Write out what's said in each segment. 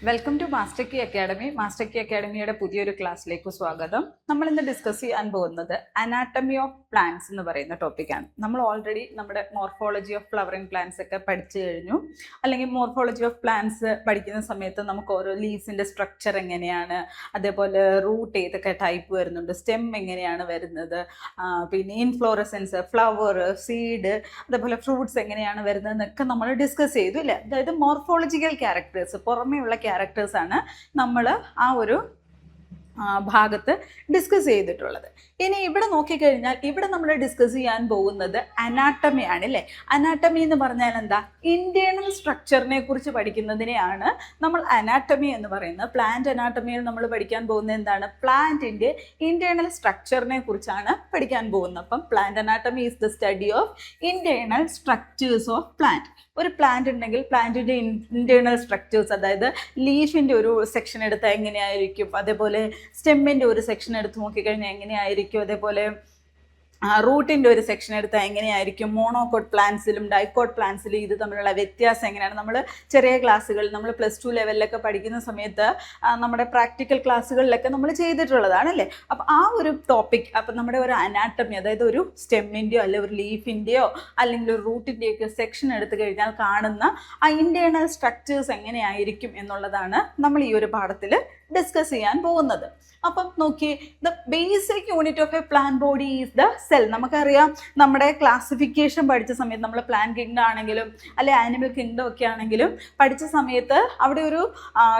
Welcome to master key academy. Master key അക്കാഡമിയുടെ പുതിയൊരു ക്ലാസ്സിലേക്ക് സ്വാഗതം. നമ്മൾ ഇന്ന് ഡിസ്കസ് ചെയ്യാൻ പോകുന്നത് അനാട്ടമി ഓഫ് പ്ലാന്റ്സ് എന്ന് പറയുന്ന ടോപ്പിക്കാണ്. നമ്മൾ ഓൾറെഡി നമ്മുടെ മോർഫോളജി ഓഫ് ഫ്ലവറിംഗ് പ്ലാന്റ്സ് ഒക്കെ പഠിച്ചു കഴിഞ്ഞു. അല്ലെങ്കിൽ മോർഫോളജി ഓഫ് പ്ലാന്റ്സ് പഠിക്കുന്ന സമയത്ത് നമുക്ക് ഓരോ ലീവ്സിൻ്റെ സ്ട്രക്ചർ എങ്ങനെയാണ്, അതേപോലെ റൂട്ട് ഏതൊക്കെ ടൈപ്പ് വരുന്നുണ്ട്, സ്റ്റെം എങ്ങനെയാണ് വരുന്നത്, പിന്നെ ഇൻഫ്ലോറസൻസ്, ഫ്ലവർ, സീഡ്, അതേപോലെ ഫ്രൂട്ട്സ് എങ്ങനെയാണ് വരുന്നതെന്നൊക്കെ നമ്മൾ ഡിസ്കസ് ചെയ്തു ഇല്ലേ. അതായത് മോർഫോളജിക്കൽ ക്യാരക്ടേഴ്സ്, പുറമേയുള്ള ക്യാരക്ടേഴ്സാണ് നമ്മൾ ആ ഒരു ഭാഗത്ത് ഡിസ്കസ് ചെയ്തിട്ടുള്ളത്. ഇനി ഇവിടെ നോക്കിക്കഴിഞ്ഞാൽ ഇവിടെ നമ്മൾ ഡിസ്കസ് ചെയ്യാൻ പോകുന്നത് അനാട്ടമി ആണ് അല്ലേ. അനാട്ടമി എന്ന് പറഞ്ഞാൽ എന്താ? ഇന്റേണൽ സ്ട്രക്ചറിനെ കുറിച്ച് പഠിക്കുന്നതിനെയാണ് നമ്മൾ അനാട്ടമി എന്ന് പറയുന്നത്. പ്ലാന്റ് അനാട്ടമിയിൽ നമ്മൾ പഠിക്കാൻ പോകുന്നത് എന്താണ്? പ്ലാന്റിൻ്റെ ഇന്റേണൽ സ്ട്രക്ചറിനെ കുറിച്ചാണ് പഠിക്കാൻ പോകുന്നത്. അപ്പം plant anatomy is the study of internal structures of plant. ഒരു പ്ലാന്റ് ഉണ്ടെങ്കിൽ പ്ലാന്റിൻ്റെ ഇന്റേണൽ സ്ട്രക്ചേഴ്സ്, അതായത് ലീഫിൻ്റെ ഒരു സെക്ഷൻ എടുത്താൽ എങ്ങനെയായിരിക്കും, അതേപോലെ സ്റ്റെമ്മിൻ്റെ ഒരു സെക്ഷൻ എടുത്ത് നോക്കിക്കഴിഞ്ഞാൽ എങ്ങനെയായിരിക്കും, അതേപോലെ റൂട്ടിൻ്റെ ഒരു സെക്ഷൻ എടുത്താൽ എങ്ങനെയായിരിക്കും, മോണോകോട്ട് പ്ലാന്റ്സിലും ഡൈക്കോട്ട് പ്ലാന്റ്സിലും ഇത് തമ്മിലുള്ള വ്യത്യാസം എങ്ങനെയാണ്. നമ്മൾ ചെറിയ ക്ലാസ്സുകൾ, നമ്മൾ +2 ലെവലിലൊക്കെ പഠിക്കുന്ന സമയത്ത് നമ്മുടെ പ്രാക്ടിക്കൽ ക്ലാസ്സുകളിലൊക്കെ നമ്മൾ ചെയ്തിട്ടുള്ളതാണ് അല്ലേ. അപ്പോൾ ആ ഒരു ടോപ്പിക്, അപ്പം നമ്മുടെ ഒരു അനാട്ടമി, അതായത് ഒരു സ്റ്റെമ്മിൻ്റെയോ അല്ലെങ്കിൽ ഒരു ലീഫിൻ്റെയോ അല്ലെങ്കിൽ ഒരു റൂട്ടിൻ്റെയൊക്കെ സെക്ഷൻ എടുത്തു കഴിഞ്ഞാൽ കാണുന്ന ആ ഇൻറ്റേർണൽ സ്ട്രക്ചേഴ്സ് എങ്ങനെയായിരിക്കും എന്നുള്ളതാണ് നമ്മൾ ഈ ഒരു പാഠത്തിൽ ഡിസ്കസ് ചെയ്യാൻ പോകുന്നത്. അപ്പം നോക്കി, the basic unit of a plant body is the cell. നമുക്കറിയാം, നമ്മുടെ ക്ലാസിഫിക്കേഷൻ പഠിച്ച സമയത്ത് നമ്മൾ പ്ലാന്റ് കിങ്ഡം ആണെങ്കിലും അല്ലെ ആനിമൽ കിങ്ഡം ഒക്കെ ആണെങ്കിലും പഠിച്ച സമയത്ത് അവിടെ ഒരു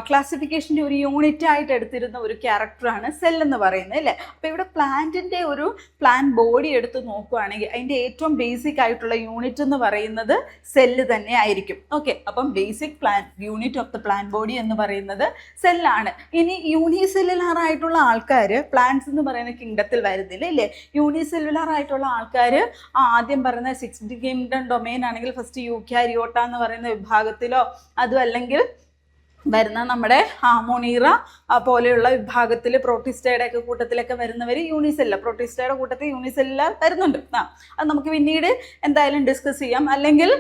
ക്ലാസിഫിക്കേഷൻ്റെ ഒരു യൂണിറ്റ് ആയിട്ട് എടുത്തിരുന്ന ഒരു ക്യാരക്ടറാണ് സെൽ എന്ന് പറയുന്നത് അല്ലേ. അപ്പോൾ ഇവിടെ പ്ലാന്റിൻ്റെ ഒരു പ്ലാന്റ് ബോഡി എടുത്ത് നോക്കുകയാണെങ്കിൽ അതിൻ്റെ ഏറ്റവും ബേസിക് ആയിട്ടുള്ള യൂണിറ്റ് എന്ന് പറയുന്നത് സെല്ല് തന്നെ ആയിരിക്കും. ഓക്കെ, അപ്പം basic unit of the plant body എന്ന് പറയുന്നത് സെല്ലാണ്. ഇനി യൂണിസെല്ലുലാർ ആയിട്ടുള്ള ആൾക്കാർ പ്ലാന്റ്സ് എന്ന് പറയുന്ന കിങ്ഡത്തിൽ വരുന്നില്ല ഇല്ലേ. യൂണിസെല്ലുലാർ ആയിട്ടുള്ള ആൾക്കാർ ആദ്യം പറയുന്ന 6th കിങ്ഡം ഡൊമൈൻ ആണെങ്കിൽ ഫസ്റ്റ് യൂക്യാരിയോട്ട എന്ന് പറയുന്ന വിഭാഗത്തിലോ അതും അല്ലെങ്കിൽ വരുന്ന നമ്മുടെ മൊണീറ പോലെയുള്ള വിഭാഗത്തിൽ പ്രോട്ടിസ്റ്റയുടെ ഒക്കെ കൂട്ടത്തിലൊക്കെ വരുന്നവർ യൂണിസെല്ലുലാർ, പ്രോട്ടിസ്റ്റയുടെ കൂട്ടത്തിൽ യൂണിസെല്ലുലാർ വരുന്നുണ്ട്. അത് നമുക്ക് പിന്നീട് എന്തായാലും ഡിസ്കസ് ചെയ്യാം. അല്ലെങ്കിൽ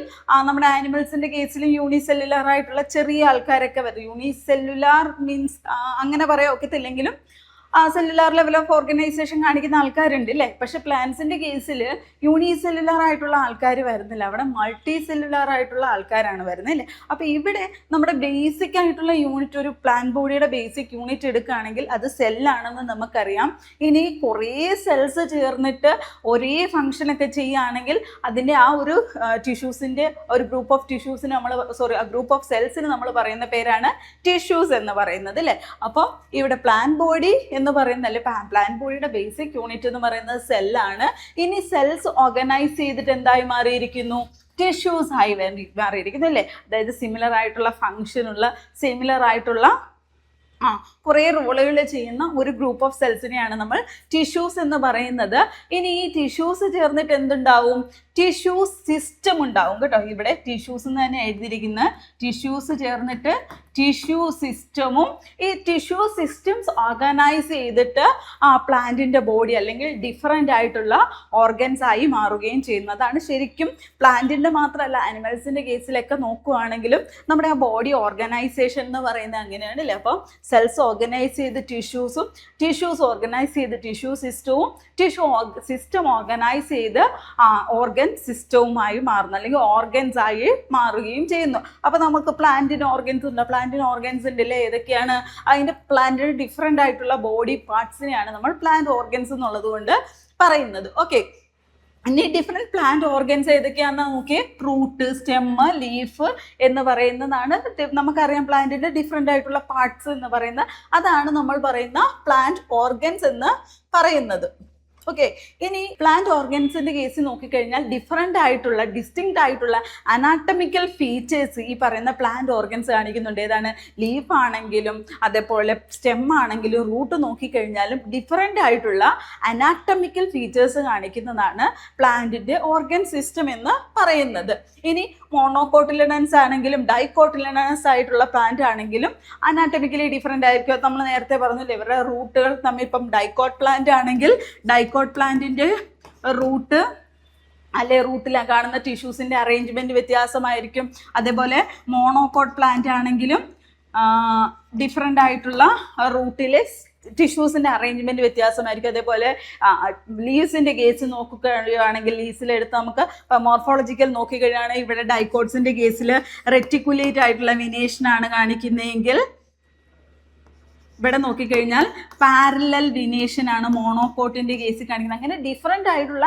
നമ്മുടെ ആനിമൽസിൻ്റെ കേസിലും യൂണിസെല്ലുലാർ ആയിട്ടുള്ള ചെറിയ ആൾക്കാരൊക്കെ വരും. യൂണിസെല്ലുലാർ മീൻസ് അങ്ങനെ പറയാൻ ഒക്കത്തില്ലെങ്കിലും സെല്ലുലാർ ലെവൽ ഓഫ് ഓർഗനൈസേഷൻ കാണിക്കുന്ന ആൾക്കാരുണ്ട് അല്ലേ. പക്ഷെ പ്ലാന്റ്സിൻ്റെ കേസിൽ യൂണിസെല്ലുലാർ ആയിട്ടുള്ള ആൾക്കാർ വരുന്നില്ല, അവിടെ മൾട്ടി സെല്ലുലാർ ആയിട്ടുള്ള ആൾക്കാരാണ് വരുന്നത് അല്ലേ. അപ്പോൾ ഇവിടെ നമ്മുടെ ബേസിക് ആയിട്ടുള്ള യൂണിറ്റ്, ഒരു പ്ലാന്റ് ബോഡിയുടെ ബേസിക് യൂണിറ്റ് എടുക്കുകയാണെങ്കിൽ അത് സെല്ലാണെന്ന് നമുക്കറിയാം. ഇനി കുറേ സെൽസ് ചേർന്നിട്ട് ഒരേ ഫങ്ഷനൊക്കെ ചെയ്യുകയാണെങ്കിൽ അതിൻ്റെ ആ ഒരു ടിഷ്യൂസിൻ്റെ ഒരു ഗ്രൂപ്പ് ഓഫ് ടിഷ്യൂസിന് ഗ്രൂപ്പ് ഓഫ് സെൽസിന് നമ്മൾ പറയുന്ന പേരാണ് ടിഷ്യൂസ് എന്ന് പറയുന്നത് അല്ലേ. അപ്പോൾ ഇവിടെ പ്ലാന്റ് ബോഡി എന്ന് പറയുന്നല്ലേ, പ്ലാന്റ് ബോഡിയുടെ ബേസിക് യൂണിറ്റ് എന്ന് പറയുന്നത് സെല്ലാണ്. ഇനി സെൽസ് ഓർഗനൈസ് ചെയ്തിട്ട് എന്തായി മാറിയിരിക്കുന്നു? ടിഷ്യൂസ് ആയി മാറിയിരിക്കുന്നു അല്ലേ. അതായത് സിമിലർ ആയിട്ടുള്ള ഫങ്ഷനുള്ള, സിമിലർ ആയിട്ടുള്ള കുറേ റോളുകൾ ചെയ്യുന്ന ഒരു ഗ്രൂപ്പ് ഓഫ് സെൽസിനെയാണ് നമ്മൾ ടിഷ്യൂസ് എന്ന് പറയുന്നത്. ഇനി ഈ ടിഷ്യൂസ് ചേർന്നിട്ട് എന്തുണ്ടാവും? ടിഷ്യൂ സിസ്റ്റം ഉണ്ടാവും കേട്ടോ. ഇവിടെ ടിഷ്യൂസ് എന്ന് തന്നെ എഴുതിയിരിക്കുന്ന ടിഷ്യൂസ് ചേർന്നിട്ട് ടിഷ്യൂ സിസ്റ്റമും, ഈ ടിഷ്യൂ സിസ്റ്റംസ് ഓർഗനൈസ് ചെയ്തിട്ട് പ്ലാന്റിൻ്റെ ബോഡി അല്ലെങ്കിൽ ഡിഫറെൻ്റ് ആയിട്ടുള്ള ഓർഗൻസ് ആയി മാറുകയും ചെയ്യുന്നതാണ്. ശരിക്കും പ്ലാന്റിൻ്റെ മാത്രമല്ല ആനിമൽസിൻ്റെ കേസിലൊക്കെ നോക്കുകയാണെങ്കിലും നമ്മുടെ ആ ബോഡി ഓർഗനൈസേഷൻ എന്ന് പറയുന്നത് അങ്ങനെയാണല്ലേ. അപ്പം സെൽസ് ഓർഗനൈസ് ചെയ്ത് ടിഷ്യൂസും, ടിഷ്യൂസ് ഓർഗനൈസ് ചെയ്ത് ടിഷ്യൂ സിസ്റ്റവും, ടിഷ്യൂ സിസ്റ്റം ഓർഗനൈസ് ചെയ്ത് ഓർഗൻ സിസ്റ്റവുമായി മാറുന്നു അല്ലെങ്കിൽ ഓർഗൻസ് ആയി മാറുകയും ചെയ്യുന്നു. അപ്പോൾ നമുക്ക് പ്ലാന്റിന് ഓർഗൻസ് ഉണ്ട്, പ്ലാന്റിന് ഓർഗൻസ് ഉണ്ടല്ലേ. ഏതൊക്കെയാണ്? അതിൻ്റെ പ്ലാന്റിന് ഡിഫറെൻ്റ് ആയിട്ടുള്ള ബോഡി പാർട്സിനെയാണ് നമ്മൾ പ്ലാന്റ് ഓർഗൻസ് എന്നുള്ളത് കൊണ്ട് പറയുന്നത്. ഓക്കെ, ഇനി ഡിഫറെൻറ്റ് പ്ലാന്റ് ഓർഗൻസ് ഏതൊക്കെയാണെന്ന് നോക്കി. റൂട്ട്, സ്റ്റെമ്മ്, ലീഫ് എന്ന് പറയുന്നതാണ് നമുക്കറിയാം പ്ലാന്റിൻ്റെ ഡിഫറെൻ്റ് ആയിട്ടുള്ള പാർട്സ് എന്ന് പറയുന്ന, അതാണ് നമ്മൾ പറയുന്ന പ്ലാന്റ് ഓർഗൻസ് എന്ന് പറയുന്നത്. ഓക്കെ, ഇനി പ്ലാന്റ് ഓർഗൻസിൻ്റെ കേസ് നോക്കിക്കഴിഞ്ഞാൽ ഡിഫറെൻ്റ് ആയിട്ടുള്ള, ഡിസ്റ്റിങ്ക്റ്റ് ആയിട്ടുള്ള അനാട്ടമിക്കൽ ഫീച്ചേഴ്സ് ഈ പറയുന്ന പ്ലാന്റ് ഓർഗൻസ് കാണിക്കുന്നുണ്ട്. ഏതാണ്? ലീഫ് ആണെങ്കിലും അതേപോലെ സ്റ്റെം ആണെങ്കിലും റൂട്ട് നോക്കിക്കഴിഞ്ഞാലും ഡിഫറെൻ്റ് ആയിട്ടുള്ള അനാട്ടമിക്കൽ ഫീച്ചേഴ്സ് കാണിക്കുന്നതാണ് പ്ലാന്റിൻ്റെ ഓർഗൻ സിസ്റ്റം എന്ന് പറയുന്നത്. ഇനി മോണോകോട്ടിലിഡൻസ് ആണെങ്കിലും ഡൈകോട്ടിലിഡൻസ് ആയിട്ടുള്ള പ്ലാന്റ് ആണെങ്കിലും അനാട്ടമിക്കലി ഡിഫറെൻ്റ് ആയിരിക്കും. നമ്മൾ നേരത്തെ പറഞ്ഞില്ലേ, ഇവരുടെ റൂട്ടുകൾ തമ്മിൽ ഇപ്പം ഡൈകോട്ട് പ്ലാന്റ് ആണെങ്കിൽ ഡൈക്കോട്ട് പ്ലാന്റിൻ്റെ റൂട്ട് അല്ലെ റൂട്ടിൽ കാണുന്ന ടിഷ്യൂസിൻ്റെ അറേഞ്ച്മെൻറ്റ് വ്യത്യാസമായിരിക്കും. അതേപോലെ മോണോകോട്ട് പ്ലാന്റ് ആണെങ്കിലും ഡിഫറെൻ്റ് ആയിട്ടുള്ള റൂട്ടിലെ ടിഷ്യൂസിൻ്റെ അറേഞ്ച്മെൻറ്റ് വ്യത്യാസമായിരിക്കും. അതേപോലെ ലീവ്സിൻ്റെ കേസ് നോക്കുകയാണെങ്കിൽ ലീവ്സിലെടുത്ത് നമുക്ക് മോർഫോളജിക്കൽ നോക്കിക്കഴിയുകയാണെങ്കിൽ ഇവിടെ ഡൈക്കോട്സിൻ്റെ കേസിൽ റെറ്റിക്കുലേറ്റ് ആയിട്ടുള്ള വിനേഷനാണ് കാണിക്കുന്നതെങ്കിൽ ഇവിടെ നോക്കിക്കഴിഞ്ഞാൽ പാരലൽ വിനേഷൻ ആണ് മോണോകോട്ടിൻ്റെ കേസിൽ കാണിക്കുന്നത്. അങ്ങനെ ഡിഫറെൻ്റ് ആയിട്ടുള്ള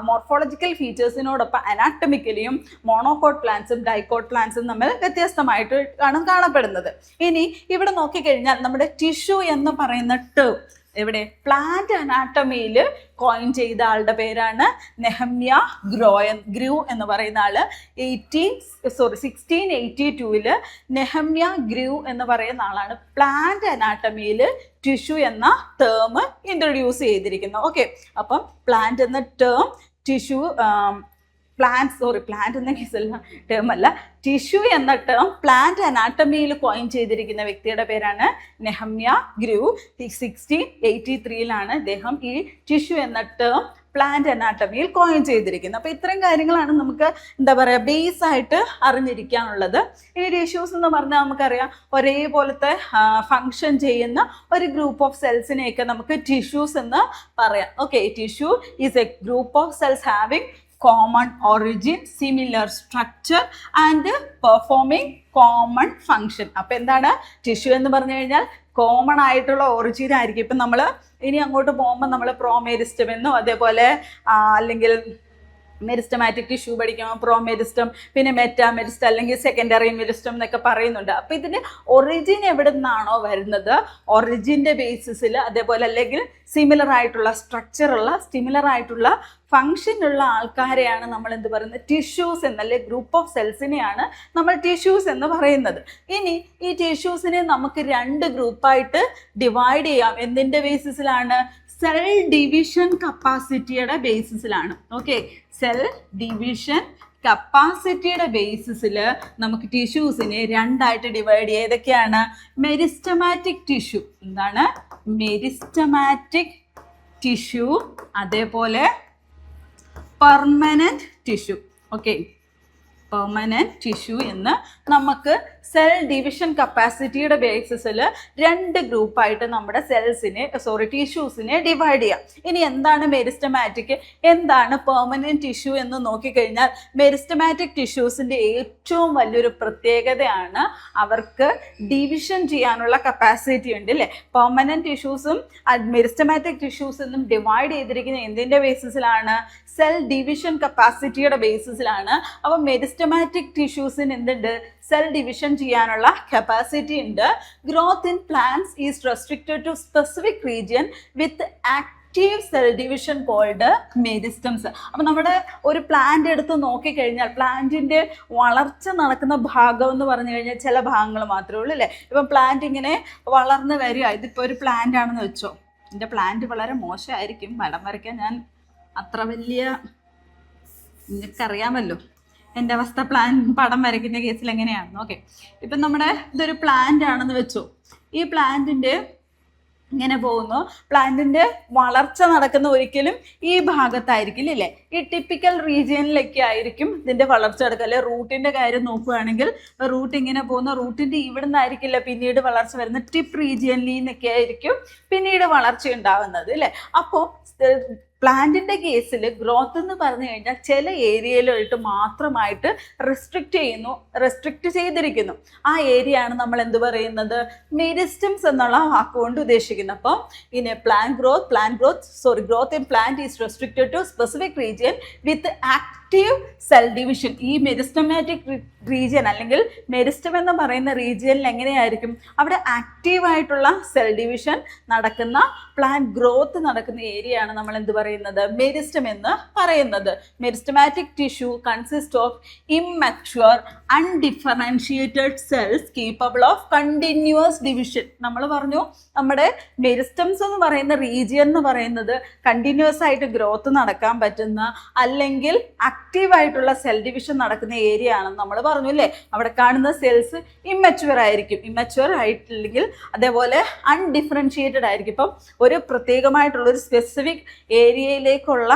മോർഫോളജിക്കൽ ഫീച്ചേഴ്സിനോടൊപ്പം അനാട്ടമിക്കലിയും മോണോകോട്ട് പ്ലാന്റ്സും ഡൈക്കോട്ട് പ്ലാന്റ്സും തമ്മിൽ വ്യത്യസ്തമായിട്ട് ആണ് കാണപ്പെടുന്നത്. ഇനി ഇവിടെ നോക്കിക്കഴിഞ്ഞാൽ നമ്മുടെ ടിഷ്യൂ എന്ന് പറയുന്ന ടേം ഇവിടെ പ്ലാന്റ് അനാട്ടമിയിൽ കോയിൻ ചെയ്ത ആളുടെ പേരാണ് നെഹമ്യ ഗ്രൂ എന്ന് പറയുന്ന ആള്. 1682 നെഹമ്യ ഗ്രൂ എന്ന് പറയുന്ന ആളാണ് പ്ലാന്റ് അനാട്ടമിയിൽ ടിഷ്യൂ എന്ന ടേം ഇൻട്രൊഡ്യൂസ് ചെയ്തിരിക്കുന്നത്. ഓക്കെ, അപ്പം പ്ലാന്റ് എന്ന ടേം ടിഷ്യൂ പ്ലാന്റ് എന്ന കേസല്ല, ടേം അല്ല, ടിഷ്യൂ എന്ന ടേം പ്ലാന്റ് അനാട്ടമിയിൽ കോയിൻ ചെയ്തിരിക്കുന്ന വ്യക്തിയുടെ പേരാണ് നെഹമ്യ ഗ്രൂ. 1683 അദ്ദേഹം ഈ ടിഷ്യൂ എന്ന ടേം പ്ലാന്റ് അനാട്ടമിയിൽ കോയിൻ ചെയ്തിരിക്കുന്നത്. അപ്പോൾ ഇത്രയും കാര്യങ്ങളാണ് നമുക്ക് എന്താ പറയുക ബേസ് ആയിട്ട് അറിഞ്ഞിരിക്കാനുള്ളത്. ഇനി ടിഷ്യൂസ് എന്ന് പറഞ്ഞാൽ നമുക്കറിയാം ഒരേപോലത്തെ ഫങ്ഷൻ ചെയ്യുന്ന ഒരു ഗ്രൂപ്പ് ഓഫ് സെൽസിനെയൊക്കെ നമുക്ക് ടിഷ്യൂസ് എന്ന് പറയാം. Okay, tissue is A group of cells having common origin, similar structure and performing common function. അപ്പോൾ എന്താണ് ടിഷ്യൂ എന്ന് പറഞ്ഞു കഴിഞ്ഞാൽ കോമൺ ആയിട്ടുള്ള ഒറിജിൻ ആയിരിക്കും. ഇപ്പം നമ്മൾ ഇനി അങ്ങോട്ട് പോകുമ്പോൾ നമ്മൾ പ്രോമെരിസ്റ്റം എന്നോ അതേപോലെ അല്ലെങ്കിൽ മെരിസ്റ്റമാറ്റിക് ടിഷ്യൂ പഠിക്കുമ്പോൾ പ്രോമെരിസ്റ്റം, പിന്നെ മെറ്റാമെരിസ്റ്റം അല്ലെങ്കിൽ സെക്കൻഡറി മെരിസ്റ്റം എന്നൊക്കെ പറയുന്നുണ്ട്. അപ്പോൾ ഇതിൻ്റെ ഒറിജിൻ എവിടെ നിന്നാണോ വരുന്നത് ഒറിജിൻ്റെ ബേസിസിൽ, അതേപോലെ അല്ലെങ്കിൽ സിമിലർ ആയിട്ടുള്ള സ്ട്രക്ചറുള്ള സിമിലർ ആയിട്ടുള്ള ഫങ്ഷനുള്ള ആൾക്കാരെയാണ് നമ്മൾ എന്ത് പറയുന്നത് ടിഷ്യൂസ് എന്നല്ലേ ഗ്രൂപ്പ് ഓഫ് സെൽസിനെയാണ് നമ്മൾ ടിഷ്യൂസ് എന്ന് പറയുന്നത്. ഇനി ഈ ടിഷ്യൂസിനെ നമുക്ക് 2 ഗ്രൂപ്പായിട്ട് ഡിവൈഡ് ചെയ്യാം. എന്തിൻ്റെ ബേസിസിലാണ്? സെൽ ഡിവിഷൻ കപ്പാസിറ്റിയുടെ ബേസിസിലാണ്. ഓക്കെ, സെൽ ഡിവിഷൻ കപ്പാസിറ്റിയുടെ ബേസിസിൽ നമുക്ക് ടിഷ്യൂസിനെ 2ആയിട്ട് ഡിവൈഡ് ചെയ്യുക. ഏതൊക്കെയാണ്? മെരിസ്റ്റമാറ്റിക് ടിഷ്യൂ, എന്താണ് മെരിസ്റ്റമാറ്റിക് ടിഷ്യൂ, അതേപോലെ permanent tissue. Okay, permanent tissue എന്ന് നമുക്ക് സെൽ ഡിവിഷൻ കപ്പാസിറ്റിയുടെ ബേസിസിൽ 2 ഗ്രൂപ്പായിട്ട് നമ്മുടെ ടിഷ്യൂസിനെ ഡിവൈഡ് ചെയ്യാം. ഇനി എന്താണ് മെരിസ്റ്റമാറ്റിക്, എന്താണ് പെർമനന്റ് ടിഷ്യൂ എന്ന് നോക്കിക്കഴിഞ്ഞാൽ മെരിസ്റ്റമാറ്റിക് ടിഷ്യൂസിൻ്റെ ഏറ്റവും വലിയൊരു പ്രത്യേകതയാണ് അവർക്ക് ഡിവിഷൻ ചെയ്യാനുള്ള കപ്പാസിറ്റി ഉണ്ട് അല്ലേ. പെർമനന്റ് ടിഷ്യൂസും മെരിസ്റ്റമാറ്റിക് ടിഷ്യൂസെന്നും ഡിവൈഡ് ചെയ്തിരിക്കുന്ന എന്തിൻ്റെ ബേസിസിലാണ്? സെൽ ഡിവിഷൻ കപ്പാസിറ്റിയുടെ ബേസിസിലാണ്. അപ്പം മെരിസ്റ്റമാറ്റിക് ടിഷ്യൂസിന് എന്തുണ്ട്? സെൽ ഡിവിഷൻ ചെയ്യാനുള്ള കപ്പാസിറ്റി ഉണ്ട്. Growth in plants is restricted to specific region with active cell division called meristems. അപ്പം നമ്മുടെ ഒരു പ്ലാന്റ് എടുത്ത് നോക്കിക്കഴിഞ്ഞാൽ പ്ലാന്റിൻ്റെ വളർച്ച നടക്കുന്ന ഭാഗം എന്ന് പറഞ്ഞു കഴിഞ്ഞാൽ ചില ഭാഗങ്ങൾ മാത്രമേ ഉള്ളൂ അല്ലേ. ഇപ്പം പ്ലാന്റ് ഇങ്ങനെ വളർന്ന് വരിക, ഇതിപ്പോൾ ഒരു പ്ലാന്റ് ആണെന്ന് വെച്ചോ, എൻ്റെ പ്ലാന്റ് വളരെ മോശമായിരിക്കും, പടം വരയ്ക്കാൻ ഞാൻ അത്ര വലിയ, നിനക്കറിയാമല്ലോ എൻ്റെ അവസ്ഥ പടം വരയ്ക്കുന്ന കേസിൽ എങ്ങനെയാണെന്ന്. ഓക്കെ, ഇപ്പം നമ്മുടെ ഇതൊരു പ്ലാന്റ് ആണെന്ന് വെച്ചോ, ഈ പ്ലാന്റിൻ്റെ ഇങ്ങനെ പോകുന്നു, പ്ലാന്റിൻ്റെ വളർച്ച നടക്കുന്ന ഒരിക്കലും ഈ ഭാഗത്തായിരിക്കില്ല അല്ലേ, ഈ ടിപ്പിക്കൽ റീജിയനിലൊക്കെ ആയിരിക്കും ഇതിൻ്റെ വളർച്ച നടക്കുക. അല്ലെ റൂട്ടിൻ്റെ കാര്യം നോക്കുകയാണെങ്കിൽ റൂട്ട് ഇങ്ങനെ പോകുന്ന റൂട്ടിൻ്റെ ഇവിടെ നിന്നായിരിക്കില്ല പിന്നീട് വളർച്ച വരുന്നത്, ടിപ്പ് റീജിയനിൽ നിന്നൊക്കെ ആയിരിക്കും പിന്നീട് വളർച്ച ഉണ്ടാവുന്നത് അല്ലേ. അപ്പോൾ പ്ലാന്റിൻ്റെ കേസിൽ ഗ്രോത്ത് എന്ന് പറഞ്ഞു കഴിഞ്ഞാൽ ചില ഏരിയയിലായിട്ട് മാത്രമായിട്ട് റെസ്ട്രിക്റ്റ് ചെയ്തിരിക്കുന്നു. ആ ഏരിയ ആണ് നമ്മൾ എന്ത് പറയുന്നത് മെരിസ്റ്റംസ് എന്നുള്ള വാക്കുകൊണ്ട് ഉദ്ദേശിക്കുന്നത്. അപ്പം in a growth in plant is restricted to specific region with active cell division. ഈ മെരിസ്റ്റമാറ്റിക് റീജിയൻ അല്ലെങ്കിൽ മെരിസ്റ്റം എന്ന് പറയുന്ന റീജിയനിൽ എങ്ങനെയായിരിക്കും അവിടെ ആക്റ്റീവായിട്ടുള്ള സെൽ ഡിവിഷൻ നടക്കുന്ന പ്ലാന്റ് ഗ്രോത്ത് നടക്കുന്ന ഏരിയ ആണ് നമ്മൾ എന്ത് പറയുന്നത് മെരിസ്റ്റം എന്ന് പറയുന്നത്. Meristematic tissue consist of immature undifferentiated cells capable of continuous division. നമ്മൾ പറഞ്ഞു നമ്മുടെ മെരിസ്റ്റംസ് എന്ന് പറയുന്ന റീജിയൻ എന്ന് പറയുന്നത് കണ്ടിന്യൂസ് ആയിട്ട് ഗ്രോത്ത് നടക്കാൻ പറ്റുന്ന അല്ലെങ്കിൽ ആക്റ്റീവായിട്ടുള്ള സെൽ ഡിവിഷൻ നടക്കുന്ന ഏരിയ ആണെന്ന് നമ്മൾ പറഞ്ഞു അല്ലേ. അവിടെ കാണുന്ന സെൽസ് ഇമ്മച്വർ ആയിരിക്കും, ഇമ്മച്വർ ആയിട്ടില്ലെങ്കിൽ അതേപോലെ അൺഡിഫറൻഷിയേറ്റഡ് ആയിരിക്കും. ഇപ്പം ഒരു പ്രത്യേകമായിട്ടുള്ള ഒരു സ്പെസിഫിക് ഏരിയയിലേക്കുള്ള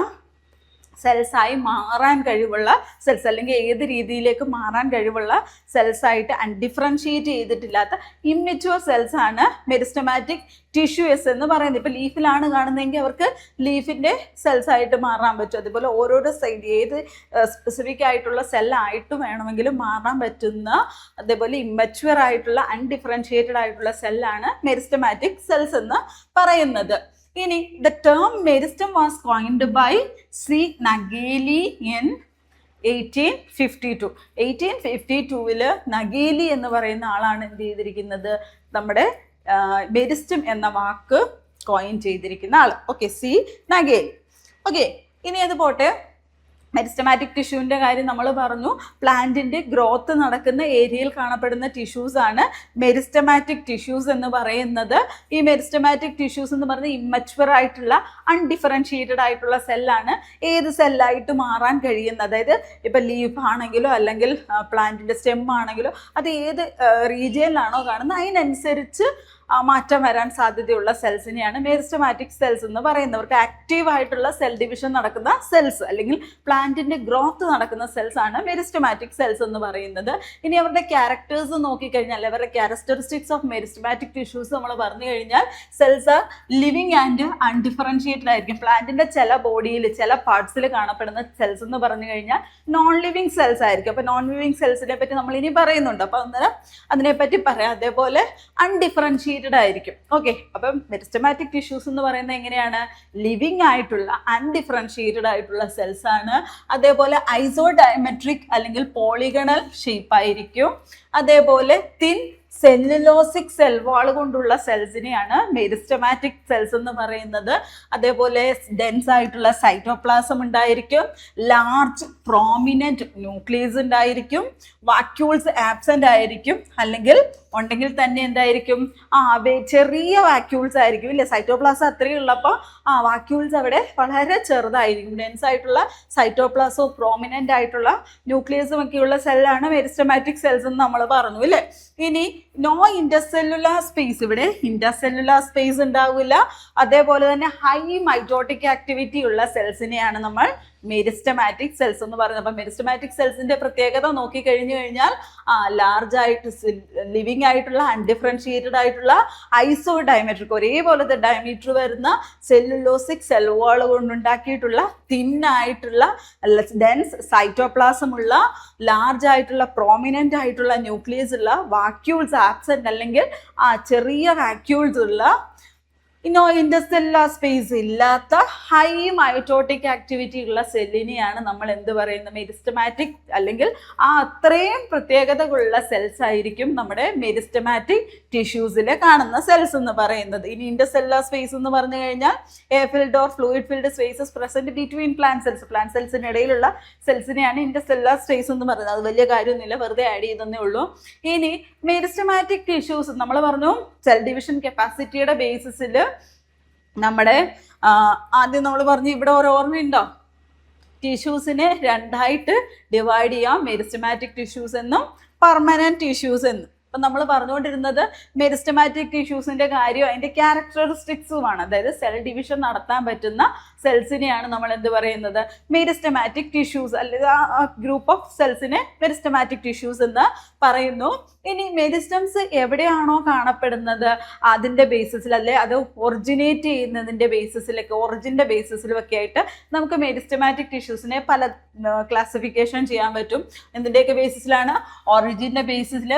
സെൽസായി മാറാൻ കഴിവുള്ള സെൽസ്, അല്ലെങ്കിൽ ഏത് രീതിയിലേക്ക് മാറാൻ കഴിവുള്ള സെൽസായിട്ട് അൺഡിഫറൻഷിയേറ്റ് ചെയ്തിട്ടില്ലാത്ത ഇമ്മെച്യൂർ സെൽസ് ആണ് മെരിസ്റ്റമാറ്റിക് ടിഷ്യൂസ് എന്ന് പറയുന്നത്. ഇപ്പോൾ ലീഫിലാണ് കാണുന്നതെങ്കിൽ അവർക്ക് ലീഫിൻ്റെ സെൽസ് ആയിട്ട് മാറാൻ പറ്റും. അതുപോലെ ഓരോരോ സൈഡ് ഏത് സ്പെസിഫിക് ആയിട്ടുള്ള സെല്ലായിട്ട് വേണമെങ്കിലും മാറാൻ പറ്റുന്ന, അതേപോലെ ഇമ്മച്യൂർ ആയിട്ടുള്ള അൺഡിഫറൻഷിയേറ്റഡ് ആയിട്ടുള്ള സെല്ലാണ് മെരിസ്റ്റമാറ്റിക് സെൽസ് എന്ന് പറയുന്നത്. ഇനി the term meristem was coined by C Nageli in 1852. 1852 Nageli എന്ന് പറയുന്ന ആളാണ് എന്ത് ചെയ്തിരിക്കുന്നത്, നമ്മുടെ മെരിസ്റ്റം എന്ന വാക്ക് കോയിൻ ചെയ്തിരിക്കുന്ന ആൾ. Okay, C Nageli. ഓക്കെ, ഇനി അത് പോട്ടെ. മെരിസ്റ്റമാറ്റിക് ടിഷ്യൂവിൻ്റെ കാര്യം നമ്മൾ പറഞ്ഞു. പ്ലാന്റിൻ്റെ ഗ്രോത്ത് നടക്കുന്ന ഏരിയയിൽ കാണപ്പെടുന്ന ടിഷ്യൂസ് ആണ് മെരിസ്റ്റമാറ്റിക് ടിഷ്യൂസ് എന്ന് പറയുന്നത്. ഈ മെരിസ്റ്റമാറ്റിക് ടിഷ്യൂസ് എന്ന് പറയുന്നത് ഇമ്മച്വർ ആയിട്ടുള്ള അൺഡിഫറൻഷിയേറ്റഡ് ആയിട്ടുള്ള സെല്ലാണ്. ഏത് സെല്ലായിട്ട് മാറാൻ കഴിയുന്ന, അതായത് ഇപ്പം ലീഫ് ആണെങ്കിലോ അല്ലെങ്കിൽ പ്ലാന്റിൻ്റെ സ്റ്റെം ആണെങ്കിലോ അത് ഏത് റീജിയനിലാണോ കാണുന്നത് അതിനനുസരിച്ച് മാറ്റം വരാൻ സാധ്യതയുള്ള സെൽസിനെയാണ് മെരിസ്റ്റമാറ്റിക് സെൽസ് എന്ന് പറയുന്നവർക്ക്. ആക്റ്റീവായിട്ടുള്ള സെൽ ഡിവിഷൻ നടക്കുന്ന സെൽസ് അല്ലെങ്കിൽ പ്ലാന്റിന്റെ ഗ്രോത്ത് നടക്കുന്ന സെൽസ് ആണ് മെരിസ്റ്റമാറ്റിക് സെൽസ് എന്ന് പറയുന്നത്. ഇനി അവരുടെ ക്യാരക്ടേഴ്സ് നോക്കിക്കഴിഞ്ഞാൽ, അവരുടെ ക്യാരക്ടറിസ്റ്റിക്സ് ഓഫ് മെരിസ്റ്റമാറ്റിക് ടിഷ്യൂസ് നമ്മൾ പറഞ്ഞു കഴിഞ്ഞാൽ, cells are living and undifferentiated ആയിരിക്കും. പ്ലാന്റിന്റെ ചില ബോഡിയിൽ ചില പാർട്സിൽ കാണപ്പെടുന്ന സെൽസ് എന്ന് പറഞ്ഞു കഴിഞ്ഞാൽ നോൺ ലിവിങ് സെൽസ് ആയിരിക്കും. അപ്പോൾ നോൺ ലിവിങ് സെൽസിനെ പറ്റി നമ്മൾ ഇനി പറയുന്നുണ്ട്, അപ്പോൾ അന്നേരം അതിനെപ്പറ്റി പറയാം. അതേപോലെ അൺഡിഫറൻഷിയേറ്റഡ് ആയിരിക്കും. ഓക്കെ, അപ്പം മെരിസ്റ്റമാറ്റിക് ടിഷ്യൂസ് എന്ന് പറയുന്നത് എങ്ങനെയാണ്, ലിവിങ് ആയിട്ടുള്ള അൺഡിഫറൻഷിയേറ്റഡ് ആയിട്ടുള്ള സെൽസ് ആണ്. അതേപോലെ ഐസോഡയമെട്രിക് അല്ലെങ്കിൽ പോളിഗണൽ ഷേപ്പ് ആയിരിക്കും. അതേപോലെ തിൻ സെല്ലുലോസിക് സെൽ വാൾ കൊണ്ടുള്ള സെൽസിനെയാണ് മെരിസ്റ്റമാറ്റിക് സെൽസ് എന്ന് പറയുന്നത്. അതേപോലെ ഡെൻസ് ആയിട്ടുള്ള സൈറ്റോപ്ലാസം ഉണ്ടായിരിക്കും, ലാർജ് പ്രോമിനന്റ് ന്യൂക്ലിയസ് ഉണ്ടായിരിക്കും, വാക്യൂൾസ് ആബ്സെന്റ് ആയിരിക്കും, അല്ലെങ്കിൽ ഉണ്ടെങ്കിൽ തന്നെ എന്തായിരിക്കും, ചെറിയ വാക്യൂൾസ് ആയിരിക്കും. ഇല്ലേ, സൈറ്റോപ്ലാസം അത്രയും ഉള്ളപ്പോൾ വാക്യൂൾസ് അവിടെ വളരെ ചെറുതായിരിക്കും. ഡെൻസ് ആയിട്ടുള്ള സൈറ്റോപ്ലാസോ പ്രോമിനന്റ് ആയിട്ടുള്ള ന്യൂക്ലിയസും ഒക്കെയുള്ള സെല്ലാണ് മെരിസ്റ്റമാറ്റിക് സെൽസ് എന്ന് നമ്മൾ പറഞ്ഞു അല്ലേ. ഇനി നോ ഇന്റർസെല്ലുലാർ സ്പേസ്, ഇവിടെ ഇന്റർസെല്ലുലാർ സ്പേസ് ഉണ്ടാവില്ല. അതേപോലെ തന്നെ ഹൈ മൈറ്റോട്ടിക് ആക്ടിവിറ്റി ഉള്ള സെൽസിനെയാണ് നമ്മൾ മെരിസ്റ്റമാറ്റിക് സെൽസ് എന്ന് പറയുന്നത്. അപ്പം മെരിസ്റ്റമാറ്റിക് സെൽസിന്റെ പ്രത്യേകത നോക്കിക്കഴിഞ്ഞു കഴിഞ്ഞാൽ ലാർജ് ആയിട്ട് ലിവിങ് ആയിട്ടുള്ള അൺഡിഫറൻഷിയേറ്റഡ് ആയിട്ടുള്ള ഐസോഡയമെട്രിക് ഒരേപോലത്തെ ഡയമീറ്റർ വരുന്ന സെല്ലുലോസിക് സെൽ വാൾ കൊണ്ടുണ്ടാക്കിയിട്ടുള്ള തിന്നായിട്ടുള്ള ഡെൻസ് സൈറ്റോപ്ലാസം ഉള്ള ലാർജ് ആയിട്ടുള്ള പ്രോമിനന്റ് ആയിട്ടുള്ള ന്യൂക്ലിയസ് ഉള്ള വാക്യൂൾസ് ആബ്സെന്റ് അല്ലെങ്കിൽ ചെറിയ വാക്യൂൾസ് ഉള്ള ഇനോ ഇന്റർസെല്ലുലാർ സ്പേസ് ഇല്ലാത്ത ഹൈ മൈറ്റോട്ടിക് ആക്ടിവിറ്റി ഉള്ള സെല്ലിനെയാണ് നമ്മൾ എന്ത് പറയുന്നത്, മെരിസ്റ്റമാറ്റിക് അല്ലെങ്കിൽ അത്രയും പ്രത്യേകതകളുള്ള സെൽസ് ആയിരിക്കും നമ്മുടെ മെരിസ്റ്റമാറ്റിക് ടിഷ്യൂസിൽ കാണുന്ന സെൽസ് എന്ന് പറയുന്നത്. ഇനി ഇന്റർസെല്ലുലാർ സ്പേസ് എന്ന് പറഞ്ഞു കഴിഞ്ഞാൽ air filled or fluid filled spaces present between plant cells, plant സെൽസിനിടയിലുള്ള സെൽസിനെയാണ് ഇന്റർസെല്ലുലാർ സ്പേസ് എന്ന് പറയുന്നത്. അത് വലിയ കാര്യമൊന്നുമില്ല, വെറുതെ ആഡ് ചെയ്തേ ഉള്ളൂ. ഇനി മെരിസ്റ്റമാറ്റിക് ടിഷ്യൂസ് നമ്മൾ പറഞ്ഞു സെൽ ഡിവിഷൻ കപ്പാസിറ്റിയുടെ ബേസിസിൽ നമ്മുടെ ആദ്യം നമ്മൾ പറഞ്ഞു, ഇവിടെ ഒരു ഓർമ്മയുണ്ടോ, ടിഷ്യൂസിനെ രണ്ടായിട്ട് ഡിവൈഡ് ചെയ്യാം, മെരിസ്റ്റമാറ്റിക് ടിഷ്യൂസ് എന്നും പെർമനന്റ് ടിഷ്യൂസ് എന്നും. അപ്പം നമ്മൾ പറഞ്ഞുകൊണ്ടിരുന്നത് മെരിസ്റ്റമാറ്റിക് ടിഷ്യൂസിൻ്റെ കാര്യം അതിൻ്റെ ക്യാരക്ടറിസ്റ്റിക്സുമാണ്. അതായത് സെൽ ഡിവിഷൻ നടത്താൻ പറ്റുന്ന സെൽസിനെയാണ് നമ്മൾ എന്ത് പറയുന്നത്, മെരിസ്റ്റമാറ്റിക് ടിഷ്യൂസ്, അല്ലെങ്കിൽ ആ ഗ്രൂപ്പ് ഓഫ് സെൽസിനെ മെരിസ്റ്റമാറ്റിക് ടിഷ്യൂസ് എന്ന് പറയുന്നു. ഇനി മെരിസ്റ്റംസ് എവിടെയാണോ കാണപ്പെടുന്നത് അതിൻ്റെ ബേസിസിൽ, അല്ലെ അത് ഒറിജിനേറ്റ് ചെയ്യുന്നതിൻ്റെ ബേസിസിലൊക്കെ, ഒറിജിൻ്റെ ബേസിസിലൊക്കെ ആയിട്ട് നമുക്ക് മെരിസ്റ്റമാറ്റിക് ടിഷ്യൂസിനെ പല ക്ലാസിഫിക്കേഷൻ ചെയ്യാൻ പറ്റും. എന്തിൻ്റെയൊക്കെ ബേസിസിലാണ്, ഒറിജിൻ്റെ ബേസിസിൽ,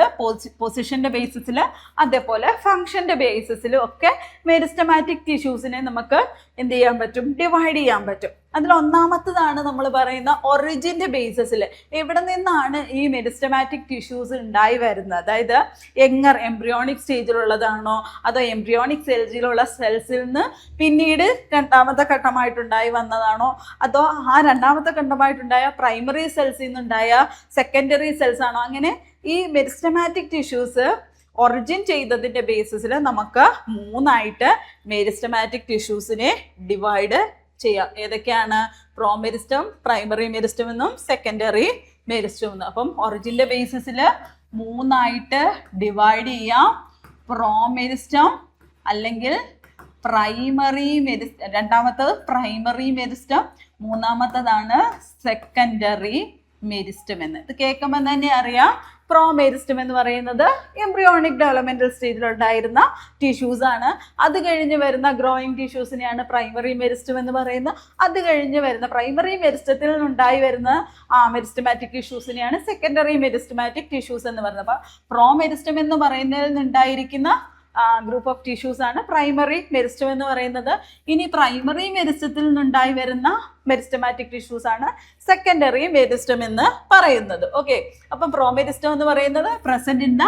പൊസിഷൻ്റെ ബേസിസിൽ, അതേപോലെ ഫങ്ഷൻ്റെ ബേസിസിലും ഒക്കെ മെരിസ്റ്റമാറ്റിക് ടിഷ്യൂസിനെ നമുക്ക് എന്ത് ചെയ്യാൻ പറ്റും, ഡിവൈഡ് ചെയ്യാൻ പറ്റും. അതിൽ ഒന്നാമത്തതാണ് നമ്മൾ പറയുന്ന ഒറിജിൻ്റെ ബേസിസിൽ. എവിടെ നിന്നാണ് ഈ മെരിസ്റ്റമാറ്റിക് ടിഷ്യൂസ് ഉണ്ടായി വരുന്നത്, അതായത് യങ്ങർ എംബ്രിയോണിക് സ്റ്റേജിലുള്ളതാണോ അതോ എംബ്രിയോണിക് സ്റ്റേജിലുള്ള സെൽസിൽ നിന്ന് പിന്നീട് രണ്ടാമത്തെ ഘട്ടമായിട്ടുണ്ടായി വന്നതാണോ, അതോ ആ രണ്ടാമത്തെ ഘട്ടമായിട്ടുണ്ടായ പ്രൈമറി സെൽസിൽ നിന്നുണ്ടായ സെക്കൻഡറി സെൽസ് ആണോ. അങ്ങനെ ഈ മെരിസ്റ്റമാറ്റിക് ടിഷ്യൂസ് ഒറിജിൻ ചെയ്തതിൻ്റെ ബേസിസിൽ നമുക്ക് മൂന്നായിട്ട് മെരിസ്റ്റമാറ്റിക് ടിഷ്യൂസിനെ ഡിവൈഡ് ചെയ്യാം. ഏതൊക്കെയാണ്, പ്രോമെരിസ്റ്റം, പ്രൈമറി മെരിസ്റ്റം എന്നും സെക്കൻഡറി മെരിസ്റ്റം എന്നും. അപ്പം ഒറിജിൻ്റെ ബേസിസിൽ മൂന്നായിട്ട് ഡിവൈഡ് ചെയ്യാം. പ്രോമെരിസ്റ്റം അല്ലെങ്കിൽ പ്രൈമറി മെരിസ്റ്റം, രണ്ടാമത്തത് പ്രൈമറി മെരിസ്റ്റം, മൂന്നാമത്തതാണ് സെക്കൻഡറി മെരിസ്റ്റം എന്ന്. ഇത് കേൾക്കുമ്പോൾ തന്നെ അറിയാം പ്രോ മെരിസ്റ്റം എന്ന് പറയുന്നത് എംബ്രിയോണിക് ഡെവലപ്മെന്റൽ സ്റ്റേജിലുണ്ടായിരുന്ന ടിഷ്യൂസ് ആണ്. അത് കഴിഞ്ഞ് വരുന്ന ഗ്രോയിങ് ടിഷ്യൂസിനെയാണ് പ്രൈമറി മെരിസ്റ്റം എന്ന് പറയുന്നത്. അത് കഴിഞ്ഞ് വരുന്ന പ്രൈമറി മെരിസ്റ്റത്തിൽ നിന്നുണ്ടായി വരുന്ന മെരിസ്റ്റമാറ്റിക് ടിഷ്യൂസിനെയാണ് സെക്കൻഡറി മെരിസ്റ്റമാറ്റിക് ടിഷ്യൂസ് എന്ന് പറയുന്നത്. അപ്പോൾ പ്രോ മെരിസ്റ്റം എന്ന് പറയുന്നതിൽ നിന്നുണ്ടായിരിക്കുന്ന ഗ്രൂപ്പ് ഓഫ് ടിഷ്യൂസ് ആണ് പ്രൈമറി മെരിസ്റ്റം എന്ന് പറയുന്നത്. ഇനി പ്രൈമറി മെരിസ്റ്റത്തിൽ നിന്നുണ്ടായി വരുന്ന മെരിസ്റ്റമാറ്റിക് ടിഷ്യൂസ് ആണ് സെക്കൻഡറി മെരിസ്റ്റം എന്ന് പറയുന്നത്. ഓക്കെ, അപ്പം പ്രോമെരിസ്റ്റം എന്ന് പറയുന്നത് present in the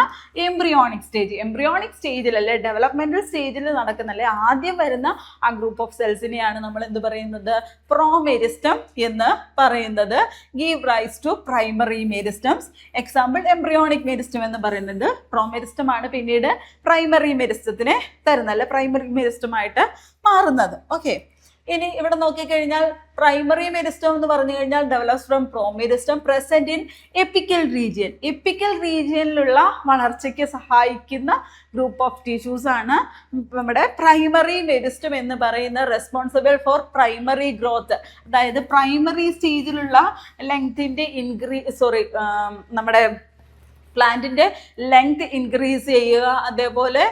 embryonic stage. Embryonic സ്റ്റേജിൽ അല്ലെ ഡെവലപ്മെന്റൽ സ്റ്റേജിൽ നടക്കുന്ന അല്ലെ ആദ്യം വരുന്ന ആ ഗ്രൂപ്പ് ഓഫ് സെൽസിനെയാണ് നമ്മൾ എന്ത് പറയുന്നത്? പ്രോമെരിസ്റ്റം എന്ന് പറയുന്നത്. Give rise to primary meristems. Example embryonic meristem എന്ന് പറയുന്നത് പ്രോമെരിസ്റ്റം ആണ് പിന്നീട് പ്രൈമറി മെരിസ്റ്റത്തിനെ തരുന്നത് അല്ലെ പ്രൈമറി മെരിസ്റ്റമായിട്ട് മാറുന്നത്. ഓക്കെ, ഇനി ഇവിടെ നോക്കിക്കഴിഞ്ഞാൽ പ്രൈമറി മെരിസ്റ്റം എന്ന് പറഞ്ഞു കഴിഞ്ഞാൽ develops from promeristem present in apical region. Apical റീജിയനിലുള്ള വളർച്ചയ്ക്ക് സഹായിക്കുന്ന ഗ്രൂപ്പ് ഓഫ് ടിഷ്യൂസ് ആണ് നമ്മുടെ പ്രൈമറി മെരിസ്റ്റം എന്ന് പറയുന്ന റെസ്പോൺസിബിൾ ഫോർ പ്രൈമറി ഗ്രോത്ത്. അതായത് പ്രൈമറി സ്റ്റേജിലുള്ള ലെങ്തിന്റെ നമ്മുടെ പ്ലാന്റിന്റെ ലെങ്ത് ഇൻക്രീസ് ചെയ്യുക, അതേപോലെ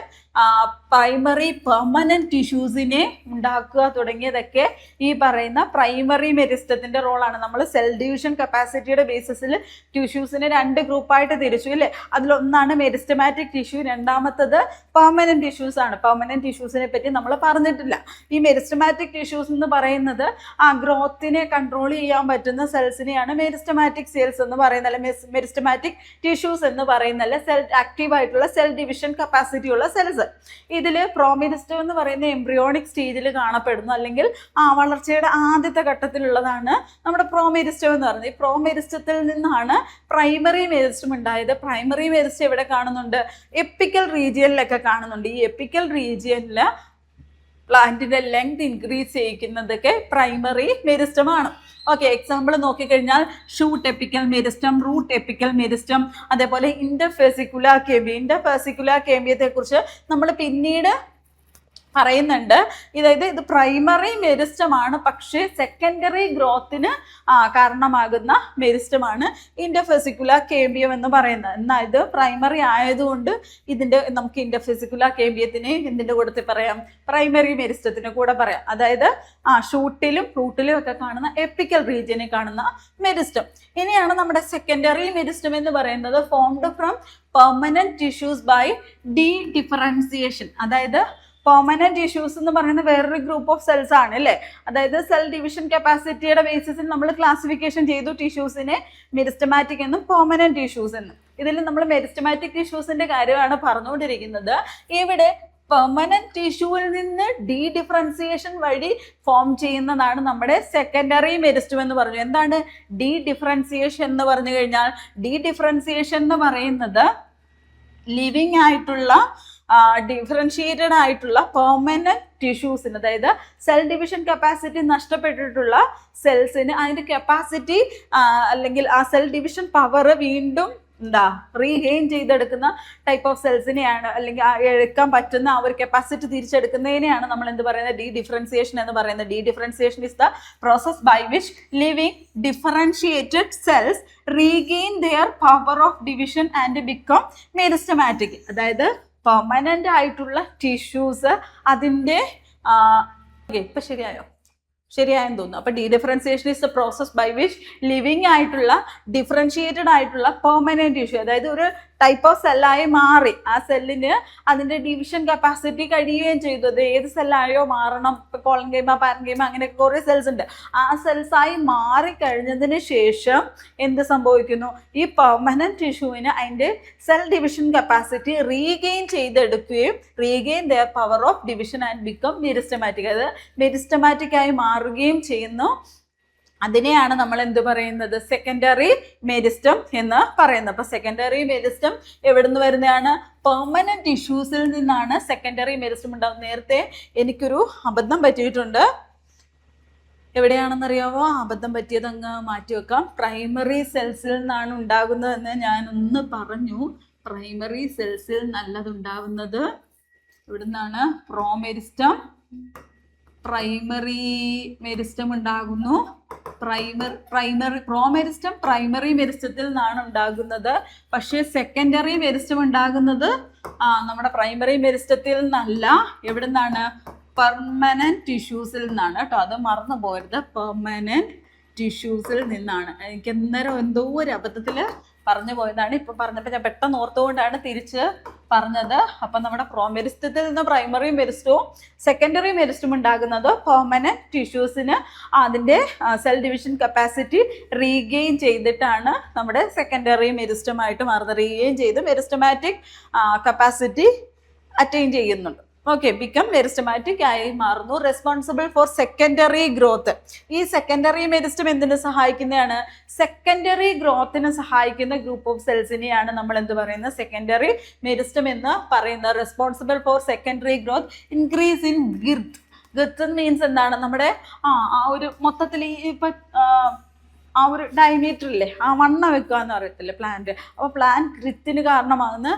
പ്രൈമറി പെർമനന്റ് ടിഷ്യൂസിനെ ഉണ്ടാക്കുക തുടങ്ങിയതൊക്കെ ഈ പറയുന്ന പ്രൈമറി മെരിസ്റ്റത്തിന്റെ റോളാണ്. നമ്മൾ സെൽ ഡിവിഷൻ കപ്പാസിറ്റിയുടെ ബേസിസിൽ ടിഷ്യൂസിനെ 2 ഗ്രൂപ്പായിട്ട് തിരിച്ചു അല്ലേ. അതിലൊന്നാണ് മെരിസ്റ്റമാറ്റിക് ടിഷ്യൂ, രണ്ടാമത്തത് പെർമനന്റ് ടിഷ്യൂസ് ആണ്. പെർമനന്റ് ടിഷ്യൂസിനെ പറ്റി നമ്മൾ പറഞ്ഞിട്ടില്ല. ഈ മെരിസ്റ്റമാറ്റിക് ടിഷ്യൂസ് എന്ന് പറയുന്നത് ഗ്രോത്തിനെ കൺട്രോൾ ചെയ്യാൻ പറ്റുന്ന സെൽസിനെയാണ് മെരിസ്റ്റമാറ്റിക് സെൽസ് എന്ന് പറയുന്നത്, അല്ലെ മെരിസ്റ്റമാറ്റിക് ടിഷ്യൂസ് എന്ന് പറയുന്നത്. സെൽ ആക്റ്റീവ് ആയിട്ടുള്ള സെൽ ഡിവിഷൻ കപ്പാസിറ്റി ഉള്ള സെൽസ്. ഇതിൽ പ്രോമെരിസ്റ്റം എന്ന് പറയുന്ന എംബ്രിയോണിക് സ്റ്റേജിൽ കാണപ്പെടുന്നു, അല്ലെങ്കിൽ വളർച്ചയുടെ ആദ്യത്തെ ഘട്ടത്തിലുള്ളതാണ് നമ്മുടെ പ്രോമെരിസ്റ്റം എന്ന് പറയുന്നത്. ഈ പ്രോമെരിസ്റ്റത്തിൽ നിന്നാണ് പ്രൈമറി മെരിസ്റ്റം ഉണ്ടായത്. പ്രൈമറി മെരിസ്റ്റം എവിടെ കാണുന്നുണ്ട്? എപ്പിക്കൽ റീജിയനിലൊക്കെ കാണുന്നുണ്ട്. ഈ എപ്പിക്കൽ റീജിയനിൽ പ്ലാന്റിന്റെ ലെങ്ത് ഇൻക്രീസ് ചെയ്യിക്കുന്നതൊക്കെ പ്രൈമറി മെരിസ്റ്റമാണ്. ഓക്കെ, എക്സാമ്പിൾ നോക്കിക്കഴിഞ്ഞാൽ shoot apical meristem, root apical meristem, അതേപോലെ ഇന്റർഫെസിക്കുലാർ കേമ്പിയം. ഇന്റർഫെസിക്കുലാർ കേമ്പിയത്തെ കുറിച്ച് നമ്മൾ പിന്നീട് പറയുന്നുണ്ട്. ഇത് പ്രൈമറി മെരിസ്റ്റമാണ്, പക്ഷേ സെക്കൻഡറി ഗ്രോത്തിന് കാരണമാകുന്ന മെരിസ്റ്റമാണ് ഇന്റർഫെസിക്കുലാർ കേമ്പിയം എന്ന് പറയുന്നത്. എന്നാൽ ഇത് പ്രൈമറി ആയതുകൊണ്ട് നമുക്ക് ഇന്റർഫെസിക്കുലാർ കേമ്പിയത്തിനെ എന്തിൻ്റെ കൂടെ പറയാം? പ്രൈമറി മെരിസ്റ്റത്തിന് കൂടെ പറയാം. അതായത് ഷൂട്ടിലും റൂട്ടിലും ഒക്കെ കാണുന്ന എപ്പിക്കൽ റീജിയനിൽ കാണുന്ന മെരിസ്റ്റം. ഇനിയാണ് നമ്മുടെ സെക്കൻഡറി മെരിസ്റ്റം എന്ന് പറയുന്നത് formed from permanent tissues by dedifferentiation. അതായത് പെർമനന്റ് ടിഷ്യൂസ് എന്ന് പറയുന്നത് വേറൊരു ഗ്രൂപ്പ് ഓഫ് സെൽസ് ആണ് അല്ലേ. അതായത് സെൽ ഡിവിഷൻ കപ്പാസിറ്റിയുടെ ബേസിസിൽ നമ്മൾ ക്ലാസിഫിക്കേഷൻ ചെയ്തു ടിഷ്യൂസിനെ മെരിസ്റ്റമാറ്റിക് എന്നും പെർമനന്റ് ടിഷ്യൂസ് എന്നും. ഇതിൽ നമ്മൾ മെരിസ്റ്റമാറ്റിക് ടിഷ്യൂസിന്റെ കാര്യമാണ് പറഞ്ഞുകൊണ്ടിരിക്കുന്നത്. ഇവിടെ പെർമനന്റ് ടിഷ്യൂവിൽ നിന്ന് ഡി ഡിഫറൻസിയേഷൻ വഴി ഫോം ചെയ്യുന്നതാണ് നമ്മുടെ സെക്കൻഡറി മെരിസ്റ്റം എന്ന് പറഞ്ഞു. എന്താണ് ഡി ഡിഫറൻസിയേഷൻ എന്ന് പറഞ്ഞു കഴിഞ്ഞാൽ? ഡി ഡിഫറൻസിയേഷൻ എന്ന് പറയുന്നത് ലിവിങ് ആയിട്ടുള്ള ഡിഫറൻഷിയേറ്റഡ് ആയിട്ടുള്ള പെർമനന്റ് ടിഷ്യൂസിന്, അതായത് സെൽ ഡിവിഷൻ കപ്പാസിറ്റി നഷ്ടപ്പെട്ടിട്ടുള്ള സെൽസിന് അതിൻ്റെ കപ്പാസിറ്റി അല്ലെങ്കിൽ ആ സെൽ ഡിവിഷൻ പവർ വീണ്ടും റീഗെയിൻ ചെയ്തെടുക്കുന്ന ടൈപ്പ് ഓഫ് സെൽസിനെയാണ്, അല്ലെങ്കിൽ എടുക്കാൻ പറ്റുന്ന ആ ഒരു കപ്പാസിറ്റി തിരിച്ചെടുക്കുന്നതിനെയാണ് നമ്മൾ എന്ത് പറയുന്നത്? ഡി ഡിഫറൻസിയേഷൻ എന്ന് പറയുന്നത്. Dedifferentiation is the process by which living differentiated cells regain their power of division and become meristematic. അതായത് പെർമനന്റ് ആയിട്ടുള്ള ടിഷ്യൂസ് അതിൻ്റെ ഇപ്പൊ ശരിയായെന്ന് തോന്നുന്നു. അപ്പൊ dedifferentiation is the process by which living ആയിട്ടുള്ള ഡിഫറൻഷിയേറ്റഡ് ആയിട്ടുള്ള പെർമനന്റ് ടിഷ്യൂ, അതായത് ഒരു ടൈപ്പ് ഓഫ് സെല്ലായി മാറി ആ സെല്ലിന് അതിന്റെ ഡിവിഷൻ കപ്പാസിറ്റി കഴിയുകയും ചെയ്തു. അത് ഏത് സെല്ലായോ മാറണം, ഇപ്പൊ കോളൻകൈമ പാരൻകൈമ അങ്ങനെയൊക്കെ കുറേ സെൽസ് ഉണ്ട്. ആ സെൽസായി മാറിക്കഴിഞ്ഞതിന് ശേഷം എന്ത് സംഭവിക്കുന്നു? ഈ പെർമനന്റ് ടിഷ്യൂവിന് അതിന്റെ സെൽ ഡിവിഷൻ കപ്പാസിറ്റി റീഗെയിൻ ചെയ്തെടുക്കുകയും regain their power of division and become meristematic, അത് മെരിസ്റ്റമാറ്റിക് ആയി മാറുകയും ചെയ്യുന്നു. അതിനെയാണ് നമ്മൾ എന്ത് പറയുന്നത്? സെക്കൻഡറി മെരിസ്റ്റം എന്ന് പറയുന്നത്. അപ്പൊ സെക്കൻഡറി മെരിസ്റ്റം എവിടെ നിന്ന് വരുന്നതാണ്? പെർമനന്റ് ടിഷ്യൂസിൽ നിന്നാണ് സെക്കൻഡറി മെരിസ്റ്റം ഉണ്ടാകുന്നത്. നേരത്തെ എനിക്കൊരു അബദ്ധം പറ്റിയിട്ടുണ്ട്. എവിടെയാണെന്നറിയാവോ അബദ്ധം പറ്റിയത്? അങ്ങ് മാറ്റിവെക്കാം. പ്രൈമറി സെൽസിൽ നിന്നാണ് ഉണ്ടാകുന്നതെന്ന് ഞാൻ ഒന്ന് പറഞ്ഞു. പ്രൈമറി സെൽസിൽ നല്ലതുണ്ടാകുന്നത് ഇവിടെ നിന്നാണ്. പ്രോമെരിസ്റ്റം പ്രൈമറി മെരിസ്റ്റം ഉണ്ടാകുന്നു. പ്രോമെരിസ്റ്റം പ്രൈമറി മെരിസ്റ്റത്തിൽ നിന്നാണ് ഉണ്ടാകുന്നത്. പക്ഷേ സെക്കൻഡറി മെരിസ്റ്റം ഉണ്ടാകുന്നത് നമ്മുടെ പ്രൈമറി മെരിസ്റ്റത്തിൽ നിന്നല്ല. എവിടെ നിന്നാണ്? പെർമനന്റ് ടിഷ്യൂസിൽ നിന്നാണ് കേട്ടോ. അത് മറന്നു പോകരുത്. പെർമനന്റ് ടിഷ്യൂസിൽ നിന്നാണ്. എനിക്ക് അന്നേരം എന്തോ ഒരു അബദ്ധത്തിൽ പറഞ്ഞു പോയതാണ്. ഇപ്പൊ പറഞ്ഞപ്പോൾ ഞാൻ പെട്ടെന്ന് ഓർത്തുകൊണ്ടാണ് തിരിച്ച് പറഞ്ഞത്. അപ്പം നമ്മുടെ പ്രോമെരിസ്റ്റത്തിൽ നിന്ന് പ്രൈമറി മെരിസ്റ്റവും സെക്കൻഡറി മെരിസ്റ്റവും ഉണ്ടാകുന്നത് പെർമനന്റ് ടിഷ്യൂസിന് അതിൻ്റെ സെൽ ഡിവിഷൻ കപ്പാസിറ്റി റീഗെയിൻ ചെയ്തിട്ടാണ് നമ്മുടെ സെക്കൻഡറി മെരിസ്റ്റമായിട്ട് മാറുന്നത്. റീഗെയിൻ ചെയ്ത് മെരിസ്റ്റമാറ്റിക് കപ്പാസിറ്റി അറ്റൈൻ ചെയ്യുന്നുണ്ട്. ഓക്കെ, ബിക്കം മെരിസ്റ്റമാറ്റിക് ആയി മാറുന്നു. Responsible for secondary growth. ഈ സെക്കൻഡറി മെരിസ്റ്റം എന്തിനു സഹായിക്കുന്നതാണ്? സെക്കൻഡറി ഗ്രോത്തിന് സഹായിക്കുന്ന ഗ്രൂപ്പ് ഓഫ് സെൽസിനെയാണ് നമ്മൾ എന്ത് പറയുന്നത്? സെക്കൻഡറി മെരിസ്റ്റം എന്ന് പറയുന്നത്. Responsible for secondary growth, increase in ഗിർത്ത്. ഗിർത്ത് means എന്താണ്? നമ്മുടെ ആ ഒരു മൊത്തത്തിൽ ഇപ്പം ആ ഒരു ഡയമീറ്റർ ഇല്ലേ, ആ വണ്ണം വെക്കുക എന്ന് പറയത്തില്ലേ പ്ലാന്റ്. അപ്പോൾ പ്ലാന്റ് ഗ്രിത്തിന് കാരണമാകുന്ന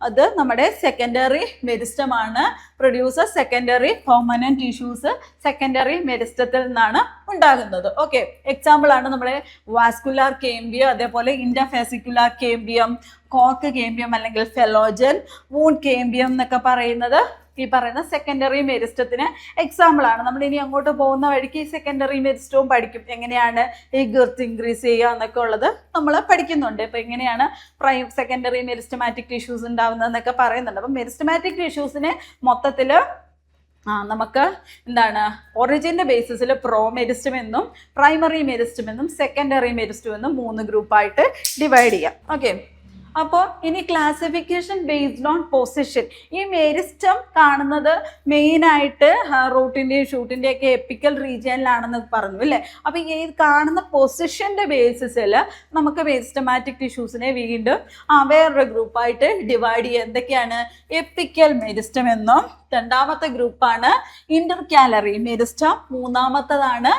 അത് നമ്മുടെ സെക്കൻഡറി മെരിസ്റ്റമാണ്. Producer secondary permanent tissues secondary മെരിസ്റ്റത്തിൽ നിന്നാണ് ഉണ്ടാകുന്നത്. ഓക്കെ, എക്സാമ്പിൾ ആണ് നമ്മുടെ വാസ്കുലാർ കേംബിയം, അതേപോലെ ഇന്റർഫെസിക്കുലാർ കേംബിയം, കോർക്ക് കേംബിയം അല്ലെങ്കിൽ ഫെലോജൻ, വൂണ്ട് കേംബിയം എന്നൊക്കെ പറയുന്നത് ഈ പറയുന്ന സെക്കൻഡറി മെരിസ്റ്റത്തിന് എക്സാമ്പിൾ ആണ്. നമ്മൾ ഇനി അങ്ങോട്ട് പോകുന്ന വഴിക്ക് ഈ സെക്കൻഡറി മെരിസ്റ്റവും പഠിക്കും. എങ്ങനെയാണ് ഈ ഗിർത്ത് ഇൻക്രീസ് ചെയ്യുക എന്നൊക്കെ ഉള്ളത് നമ്മൾ പഠിക്കുന്നുണ്ട്. ഇപ്പം എങ്ങനെയാണ് സെക്കൻഡറി മെരിസ്റ്റമാറ്റിക് ടിഷ്യൂസ് ഉണ്ടാവുന്നതെന്നൊക്കെ പറയുന്നുണ്ട്. അപ്പം മെരിസ്റ്റമാറ്റിക് ടിഷ്യൂസിനെ മൊത്തത്തിൽ നമുക്ക് എന്താണ് ഒറിജിൻ്റെ ബേസിസിൽ പ്രോമെരിസ്റ്റം എന്നും പ്രൈമറി മെരിസ്റ്റം എന്നും സെക്കൻഡറി മെരിസ്റ്റം എന്നും 3 ഗ്രൂപ്പായിട്ട് ഡിവൈഡ് ചെയ്യാം. ഓക്കെ, അപ്പോൾ ഇനി ക്ലാസിഫിക്കേഷൻ ബേസ്ഡ് ഓൺ പൊസിഷൻ. ഈ മെരിസ്റ്റം കാണുന്നത് മെയിനായിട്ട് റൂട്ടിൻ്റെയും ഷൂട്ടിൻ്റെയും ഒക്കെ എപ്പിക്കൽ റീജിയനിലാണെന്ന് പറഞ്ഞു അല്ലേ. അപ്പോൾ ഈ കാണുന്ന പൊസിഷൻ്റെ ബേസിസിൽ നമുക്ക് മെരിസ്റ്റമാറ്റിക് ടിഷ്യൂസിനെ വീണ്ടും വേറൊരു ഗ്രൂപ്പായിട്ട് ഡിവൈഡ് ചെയ്യുക. എന്തൊക്കെയാണ്? എപ്പിക്കൽ മെരിസ്റ്റം എന്നും, രണ്ടാമത്തെ ഗ്രൂപ്പാണ് ഇന്റർകാലറി മെരിസ്റ്റം, മൂന്നാമത്തതാണ്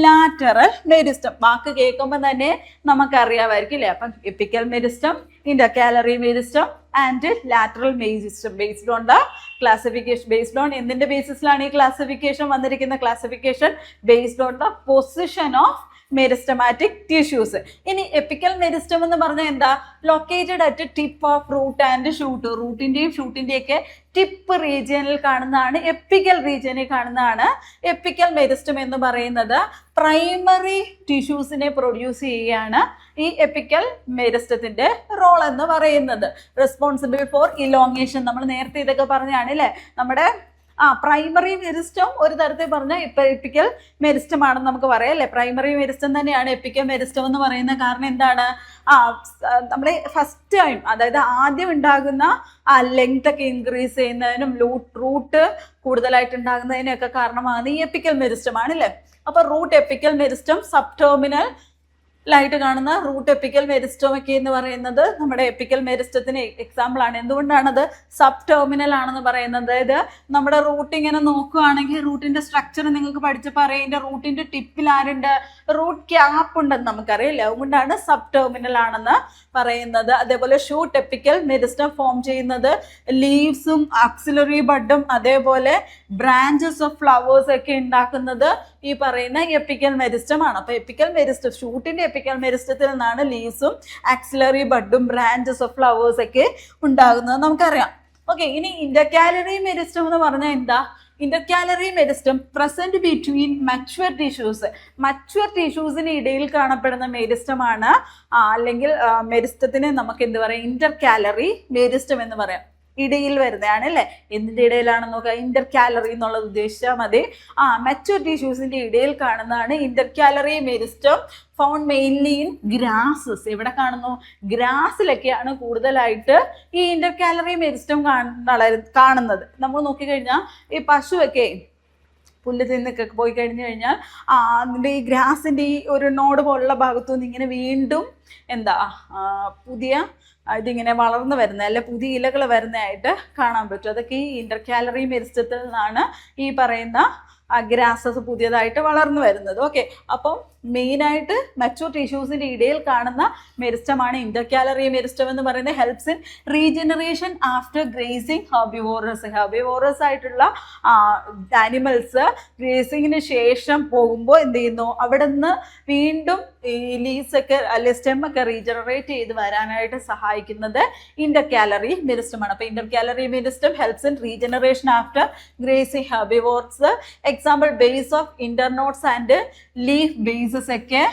ലാറ്ററൽ മെരിസ്റ്റം. വാക്ക് കേൾക്കുമ്പോൾ തന്നെ നമുക്കറിയാമായിരിക്കും അല്ലേ. അപ്പം epical meristem, intercalary meristem and lateral meristem based on the classification. Based on എന്തിന്റെ ബേസിസിലാണ് ഈ ക്ലാസിഫിക്കേഷൻ വന്നിരിക്കുന്ന? Classification based on the position of meristematic tissues. ഇനി എപ്പിക്കൽ മെരിസ്റ്റം എന്ന് പറഞ്ഞാൽ എന്താ? Located at tip of root and shoot. റൂട്ടിൻ്റെയും ഷൂട്ടിൻ്റെയൊക്കെ tip റീജിയനിൽ കാണുന്നതാണ്, എപ്പിക്കൽ റീജിയനിൽ കാണുന്നതാണ് എപ്പിക്കൽ മെരിസ്റ്റം എന്ന് പറയുന്നത്. പ്രൈമറി ടിഷ്യൂസിനെ പ്രൊഡ്യൂസ് ചെയ്യുകയാണ് ഈ എപ്പിക്കൽ മെരിസ്റ്റത്തിൻ്റെ റോൾ എന്ന് പറയുന്നത്. Responsible for elongation. നമ്മൾ നേരത്തെ ഇതൊക്കെ പറഞ്ഞാണ് അല്ലേ. നമ്മുടെ പ്രൈമറി മെരിസ്റ്റം ഒരു തരത്തിൽ പറഞ്ഞാൽ എപ്പിക്കൽ മെരിസ്റ്റം ആണെന്ന് നമുക്ക് പറയാം അല്ലേ. പ്രൈമറി മെരിസ്റ്റം തന്നെയാണ് എപ്പിക്കൽ മെരിസ്റ്റം എന്ന് പറയുന്നത്. കാരണം എന്താണ്? നമ്മുടെ ഫസ്റ്റ് ടൈം, അതായത് ആദ്യം ഉണ്ടാകുന്ന ലെങ്ത് ഒക്കെ ഇൻക്രീസ് ചെയ്യുന്നതിനും റൂട്ട് കൂടുതലായിട്ട് ഉണ്ടാകുന്നതിനൊക്കെ കാരണമാകുന്ന ഈ എപ്പിക്കൽ മെരിസ്റ്റം ആണ് അല്ലേ. അപ്പോൾ root apical meristem, subterminal ലൈറ്റ് കാണുന്ന റൂട്ട് എപ്പിക്കൽ മെരിസ്റ്റം ഒക്കെ എന്ന് പറയുന്നത് നമ്മുടെ എപ്പിക്കൽ മെരിസ്റ്റത്തിന് എക്സാമ്പിൾ ആണ്. എന്തുകൊണ്ടാണത് സബ് ടെർമിനൽ ആണെന്ന് പറയുന്നത്? അതായത് നമ്മുടെ റൂട്ട് ഇങ്ങനെ നോക്കുകയാണെങ്കിൽ റൂട്ടിന്റെ സ്ട്രക്ചർ നിങ്ങൾക്ക് പഠിച്ചപ്പോൾ അറിയാം. ഇതിന്റെ റൂട്ടിന്റെ ടിപ്പിൽ ആരുണ്ട്? റൂട്ട് ക്യാപ്പ് ഉണ്ടെന്ന് നമുക്കറിയില്ല. അതുകൊണ്ടാണ് സബ് ടെർമിനൽ ആണെന്ന് പറയുന്നത്. അതേപോലെ ഷൂട്ട് എപ്പിക്കൽ മെരിസ്റ്റം ഫോം ചെയ്യുന്നത് ലീവ്സും ആക്സിലറി ബഡും അതേപോലെ ബ്രാഞ്ചസ് ഓഫ് ഫ്ലവേഴ്സ് ഒക്കെ ഉണ്ടാക്കുന്നത് ഈ പറയുന്ന എപ്പിക്കൽ മെരിസ്റ്റം ആണ്. അപ്പൊ എപ്പിക്കൽ മെരിസ്റ്റം, ഷൂട്ടിന്റെ എപ്പിക്കൽ മെരിസ്റ്റത്തിൽ നിന്നാണ് ലീവ്സും ആക്സിലറി ബഡും ബ്രാഞ്ചസ് ഓഫ് ഫ്ലവേഴ്സ് ഒക്കെ ഉണ്ടാകുന്നത് നമുക്കറിയാം. ഓക്കെ, ഇനി ഇന്റർകാലറി മെരിസ്റ്റം എന്ന് പറഞ്ഞാൽ എന്താ? ഇന്റർകാലറി meristem present between mature tissues. Mature ടിഷ്യൂസിന് ഇടയിൽ കാണപ്പെടുന്ന മെരിസ്റ്റമാണ്, അല്ലെങ്കിൽ മെരിസ്റ്റത്തിന് നമുക്ക് എന്ത് പറയാം? ഇന്റർകാലറി മെരിസ്റ്റം എന്ന് പറയാം. ഇടയിൽ വരുന്നതാണ് അല്ലേ. എന്തിൻ്റെ ഇടയിലാണെന്ന് നോക്കുക? ഇന്റർകാലറി എന്നുള്ളത് ഉദ്ദേശിച്ചാൽ മതി. മച്വർ ടിഷ്യൂസിന്റെ ഇടയിൽ കാണുന്നതാണ് intercalary meristem. Found mainly in grasses. എവിടെ കാണുന്നു? ഗ്രാസിലൊക്കെയാണ് കൂടുതലായിട്ട് ഈ ഇന്റർകാലറി മെരിസ്റ്റം കാണുന്നത്. നമ്മൾ നോക്കിക്കഴിഞ്ഞാൽ ഈ പശുവൊക്കെ പുല്ല് തിന്നൊക്കെ പോയി കഴിഞ്ഞു കഴിഞ്ഞാൽ അതിൻ്റെ ഈ ഗ്രാസിൻ്റെ ഈ ഒരു നോഡ് പോലുള്ള ഭാഗത്തുനിന്ന് ഇങ്ങനെ വീണ്ടും എന്താ പുതിയ ഇതിങ്ങനെ വളർന്നു വരുന്ന, അല്ലെ പുതിയ ഇലകൾ വരുന്നതായിട്ട് കാണാൻ പറ്റും. അതൊക്കെ ഈ ഇന്റർകാലറി മെരിസ്റ്റത്തിൽ നിന്നാണ് ഈ പറയുന്ന ഗ്രാസസ് പുതിയതായിട്ട് വളർന്നു വരുന്നത്. ഓക്കെ, അപ്പം മെയിനായിട്ട് മച്യൂർ ടിഷ്യൂസിൻ്റെ ഇടയിൽ കാണുന്ന മെരിസ്റ്റമാണ് ഇന്റർകാലറി മെരിസ്റ്റം എന്ന് പറയുന്നത്. Helps in regeneration after gracing herbivorous ആയിട്ടുള്ള ആനിമൽസ് ഗ്രേസിങ്ങിന് ശേഷം പോകുമ്പോൾ എന്ത് ചെയ്യുന്നു, അവിടെ നിന്ന് വീണ്ടും ഈ ലീവ്സ് ഒക്കെ അല്ലെ സ്റ്റെമ്മൊക്കെ റീജനറേറ്റ് ചെയ്ത് വരാനായിട്ട് സഹായിക്കുന്നത് ഇന്റർകാലറി മെരിസ്റ്റമാണ്. അപ്പോൾ intercalary meristem helps in regeneration after grazing herbivores. Example base of internodes and leaf bases ഒക്കെ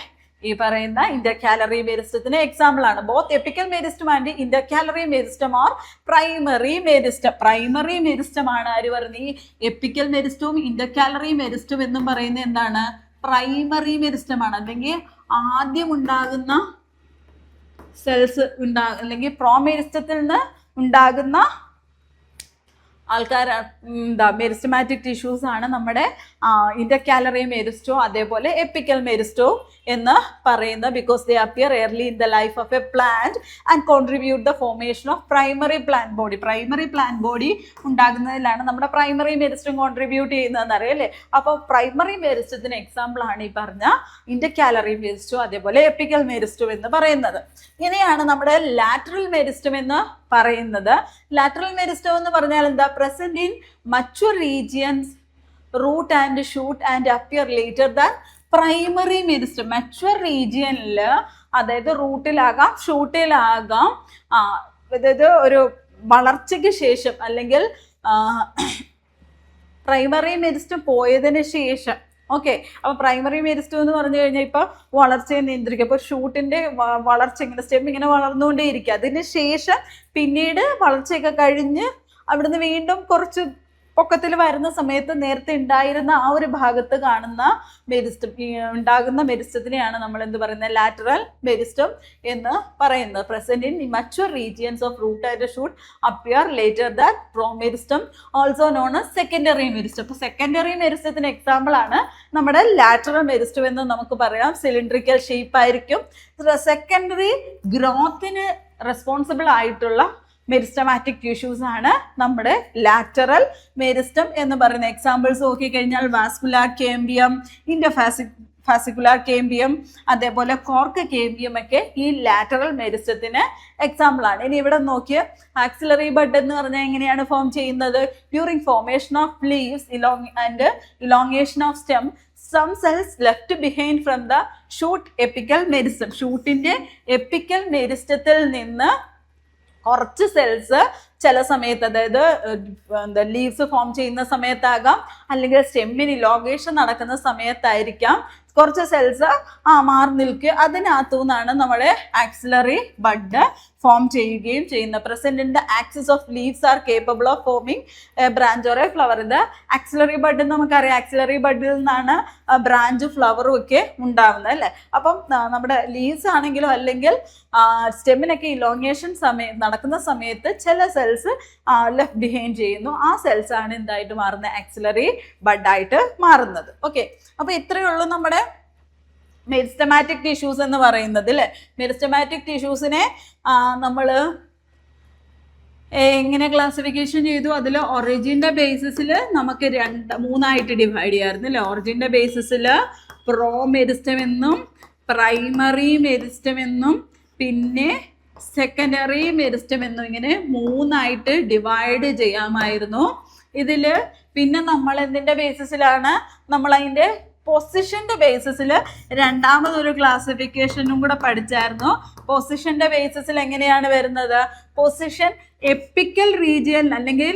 ഈ പറയുന്ന ഇന്റർകാലറി മെരിസ്റ്റത്തിന് എക്സാമ്പിൾ ആണ്. Both apical meristem and intercalary meristem are primary meristem. Primary meristem ആണ് ആര് പറയുന്നത്, ഈ എപ്പിക്കൽ മെരിസ്റ്റവും ഇന്റർകാലറി മെരിസ്റ്റം എന്നും പറയുന്നത് എന്താണ്, പ്രൈമറി മെരിസ്റ്റം ആണ്. അല്ലെങ്കിൽ ആദ്യം ഉണ്ടാകുന്ന സെൽസ് അല്ലെങ്കിൽ പ്രോമെരിസ്റ്റത്തിൽ നിന്ന് ഉണ്ടാകുന്ന മെരിസ്റ്റമാറ്റിക് ടിഷ്യൂസ് ആണ് നമ്മുടെ ഇന്റർകാലറി മെരിസ്റ്റോ അതേപോലെ എപ്പിക്കൽ മെരിസ്റ്റോ എന്ന് പറയുന്നത്. Because they appear early in the life of a plant and contribute the formation of primary plant body. Primary plant body ഉണ്ടാകുന്നതിലാണ് നമ്മുടെ പ്രൈമറി മെരിസ്റ്റം കോൺട്രിബ്യൂട്ട് ചെയ്യുന്നതെന്ന് അറിയാം അല്ലേ. അപ്പോൾ പ്രൈമറി മെരിസ്റ്റത്തിന് എക്സാമ്പിൾ ആണ് ഈ പറഞ്ഞ ഇന്റർകാലറി മെരിസ്റ്റോ അതേപോലെ എപ്പിക്കൽ മെരിസ്റ്റോ എന്ന് പറയുന്നത്. ഇങ്ങനെയാണ് നമ്മുടെ ലാറ്ററൽ മെരിസ്റ്റം എന്ന് പറയുന്നത്. ലാറ്ററൽ മെരിസ്റ്റം എന്ന് പറഞ്ഞാൽ എന്താ, present in mature regions root and shoot and appear later than primary meristem. Mature റീജിയനിൽ അതായത് റൂട്ടിലാകാം ഷൂട്ടിലാകാം, അതായത് ഒരു വളർച്ചയ്ക്ക് ശേഷം അല്ലെങ്കിൽ പ്രൈമറി മെരിസ്റ്റം പോയതിന് ശേഷം. ഓക്കെ, അപ്പോൾ പ്രൈമറി മെരിസ്റ്റം എന്ന് പറഞ്ഞു കഴിഞ്ഞാൽ ഇപ്പോൾ വളർച്ചയെ നിയന്ത്രിക്കുക. അപ്പോൾ ഷൂട്ടിൻ്റെ വളർച്ച ഇങ്ങനെ സ്റ്റെം ഇങ്ങനെ വളർന്നുകൊണ്ടേ ഇരിക്കുക. അതിന് ശേഷം പിന്നീട് വളർച്ചയൊക്കെ കഴിഞ്ഞ് അവിടുന്ന് വീണ്ടും കുറച്ച് പൊക്കത്തിൽ വരുന്ന സമയത്ത് നേരത്തെ ഉണ്ടായിരുന്ന ആ ഒരു ഭാഗത്ത് കാണുന്ന മെരിസ്റ്റം ഉണ്ടാകുന്ന മെരിസ്റ്റത്തിനെയാണ് നമ്മൾ എന്ത് പറയുന്നത്, ലാറ്ററൽ മെരിസ്റ്റം എന്ന് പറയുന്നത്. Present in mature regions of root and shoot appear later that promeristem, also known as secondary meristem. അപ്പോൾ സെക്കൻഡറി മെരിസ്റ്റത്തിന് എക്സാമ്പിൾ ആണ് നമ്മുടെ ലാറ്ററൽ മെരിസ്റ്റം എന്ന് നമുക്ക് പറയാം. സിലിണ്ടറിക്കൽ ഷേപ്പ് ആയിരിക്കും. സെക്കൻഡറി ഗ്രോത്തിന് റെസ്പോൺസിബിൾ ആയിട്ടുള്ള മെരിസ്റ്റമാറ്റിക് ടിഷ്യൂസ് ആണ് നമ്മുടെ ലാറ്ററൽ മെരിസ്റ്റം എന്ന് പറയുന്ന. എക്സാമ്പിൾസ് നോക്കിക്കഴിഞ്ഞാൽ വാസ്കുലാർ കേമ്പിയം, ഫാസിക്കുലാർ കേമ്പിയം, അതേപോലെ കോർക്ക് കേമ്പിയം ഒക്കെ ഈ ലാറ്ററൽ മെരിസ്റ്റത്തിന് എക്സാമ്പിൾ ആണ്. ഇനി ഇവിടെ നോക്കിയ ആക്സിലറി ബഡ് എന്ന് പറഞ്ഞാൽ എങ്ങനെയാണ് ഫോം ചെയ്യുന്നത്, during formation of leaves and elongation of stem some cells left behind from the shoot apical meristem. ഷൂട്ടിന്റെ എപ്പിക്കൽ മെരിസ്റ്റത്തിൽ നിന്ന് കുറച്ച് സെൽസ് ചില സമയത്ത്, അതായത് ലീവ്സ് ഫോം ചെയ്യുന്ന സമയത്താകാം അല്ലെങ്കിൽ സ്റ്റെമ്മിന് ഇലോഗേഷൻ നടക്കുന്ന സമയത്തായിരിക്കാം, കുറച്ച് സെൽസ് മാറി നിൽക്കുക. അതിനകത്തു നിന്നാണ് നമ്മുടെ ആക്സിലറി ബഡ് ഫോം ചെയ്യുകയും ചെയ്യുന്നത്. Present in the axis of leaves are capable of forming branch or a flower. ഇത് ആക്സിലറി ബഡ് നമുക്കറിയാം. ആക്സിലറി ബഡിൽ നിന്നാണ് ബ്രാഞ്ച് ഫ്ലവറും ഒക്കെ ഉണ്ടാകുന്നത് അല്ലേ. അപ്പം നമ്മുടെ ലീവ്സ് ആണെങ്കിലും അല്ലെങ്കിൽ സ്റ്റെമ്മിനൊക്കെ ഇലോങ്ങേഷൻ നടക്കുന്ന സമയത്ത് ചില സെൽസ് ലെഫ്റ്റ് ബിഹൈൻഡ് ചെയ്യുന്നു. ആ സെൽസ് ആണ് എന്തായിട്ട് മാറുന്നത്, ആക്സിലറി ബഡായിട്ട് മാറുന്നത്. ഓക്കെ, അപ്പോൾ ഇത്രയേ ഉള്ളൂ നമ്മുടെ മെരിസ്റ്റമാറ്റിക് ടിഷ്യൂസ് എന്ന് പറയുന്നത് അല്ലേ. മെരിസ്റ്റമാറ്റിക് ടിഷ്യൂസിനെ നമ്മൾ എങ്ങനെ ക്ലാസിഫിക്കേഷൻ ചെയ്തു, അതിൽ ഒറിജിൻ്റെ ബേസിസിൽ നമുക്ക് മൂന്നായിട്ട് ഡിവൈഡ് ചെയ്യാമായിരുന്നു അല്ലേ. ഒറിജിൻ്റെ ബേസിസിൽ പ്രോ മെരിസ്റ്റം എന്നും പ്രൈമറി മെരിസ്റ്റം എന്നും പിന്നെ സെക്കൻഡറി മെരിസ്റ്റം എന്നും ഇങ്ങനെ മൂന്നായിട്ട് ഡിവൈഡ് ചെയ്യാമായിരുന്നു. ഇതിൽ പിന്നെ നമ്മൾ എന്തിൻ്റെ ബേസിസിലാണ്, നമ്മൾ അതിൻ്റെ പൊസിഷൻ്റെ ബേസിസിൽ രണ്ടാമതൊരു ക്ലാസിഫിക്കേഷനും കൂടെ പഠിച്ചായിരുന്നു. പൊസിഷൻ്റെ ബേസിസിൽ എങ്ങനെയാണ് വരുന്നത്, പൊസിഷൻ എപ്പിക്കൽ റീജിയൻ അല്ലെങ്കിൽ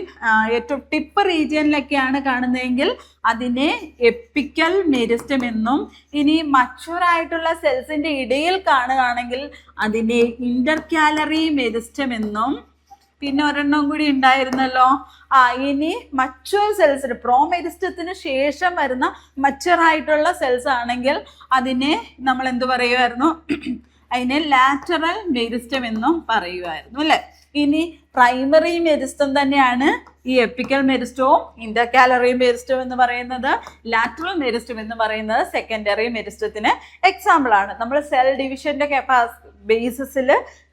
ഏറ്റവും ടിപ്പ് റീജിയനിലൊക്കെയാണ് കാണുന്നതെങ്കിൽ അതിനെ എപ്പിക്കൽ മെരിസ്റ്റം എന്നും, ഇനി മച്വർ ആയിട്ടുള്ള സെൽസിൻ്റെ ഇടയിൽ കാണുകയാണെങ്കിൽ അതിനെ ഇന്റർകാലറി മെരിസ്റ്റം എന്നും, പിന്നെ ഒരെണ്ണം കൂടി ഉണ്ടായിരുന്നല്ലോ, ഇനി മച്വർ സെൽസിന് പ്രോമെരിസ്റ്റത്തിന് ശേഷം വരുന്ന മച്വർ ആയിട്ടുള്ള സെൽസ് ആണെങ്കിൽ അതിനെ നമ്മൾ എന്ത് പറയുമായിരുന്നു, അതിനെ ലാറ്ററൽ മെരിസ്റ്റം എന്നും പറയുമായിരുന്നു അല്ലേ. ഇനി പ്രൈമറി മെരിസ്റ്റം തന്നെയാണ് ഈ എപ്പിക്കൽ മെരിസ്റ്റവും ഇന്റർകാലറി മെരിസ്റ്റം എന്ന് പറയുന്നത്. ലാറ്ററൽ മെരിസ്റ്റം എന്ന് പറയുന്നത് സെക്കൻഡറി മെരിസ്റ്റത്തിന് എക്സാമ്പിൾ ആണ്. നമ്മൾ സെൽ ഡിവിഷന്റെ ബേസിസിൽ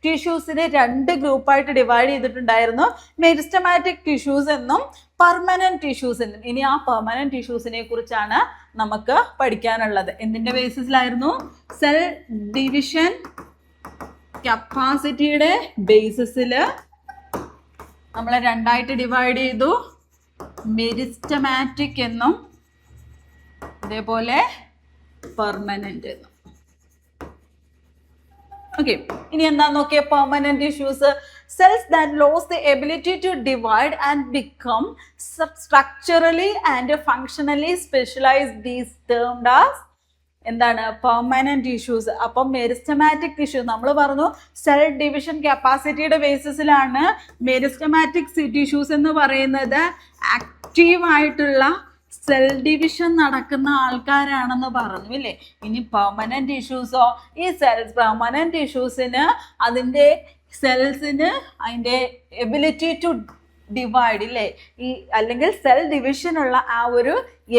ടിഷ്യൂസിനെ 2 ഗ്രൂപ്പായിട്ട് ഡിവൈഡ് ചെയ്തിട്ടുണ്ടായിരുന്നു, മെരിസ്റ്റമാറ്റിക് ടിഷ്യൂസ് എന്നും പെർമനന്റ് ടിഷ്യൂസ് എന്നും. ഇനി ആ പെർമനന്റ് ടിഷ്യൂസിനെ കുറിച്ചാണ് നമുക്ക് പഠിക്കാനുള്ളത്. എന്തിന്റെ ബേസിസിലായിരുന്നു? സെൽ ഡിവിഷൻ കപ്പാസിറ്റിയുടെ ബേസിസിൽ നമ്മൾ 2ആയിട്ട് ഡിവൈഡ് ചെയ്തു, മെരിസ്റ്റമാറ്റിക് എന്നും അതേപോലെ പെർമനന്റ് എന്നും. ഓക്കെ, ഇനി എന്താ നോക്കിയ permanent tissues? cells that lose the ability to divide and become structurally and functionally specialized is termed as എന്താണ്? Permanent tissues. അപ്പം മെരിസ്റ്റമാറ്റിക് ടിഷ്യൂ നമ്മൾ പറഞ്ഞു സെൽ ഡിവിഷൻ കപ്പാസിറ്റിയുടെ ബേസിസിലാണ് മെരിസ്റ്റമാറ്റിക് ടിഷ്യൂസ് എന്ന് പറയുന്നത്. ആക്റ്റീവായിട്ടുള്ള സെൽ ഡിവിഷൻ നടക്കുന്ന ആൾക്കാരാണെന്ന് പറഞ്ഞു ഇല്ലേ. ഇനി പെർമനന്റ് ടിഷ്യൂസോ? ഈ പെർമനന്റ് ടിഷ്യൂസിന് അതിൻ്റെ സെൽസിന് അതിൻ്റെ എബിലിറ്റി ടു ഡിവൈഡ് ഇല്ലേ, ഈ അല്ലെങ്കിൽ സെൽ ഡിവിഷനുള്ള ആ ഒരു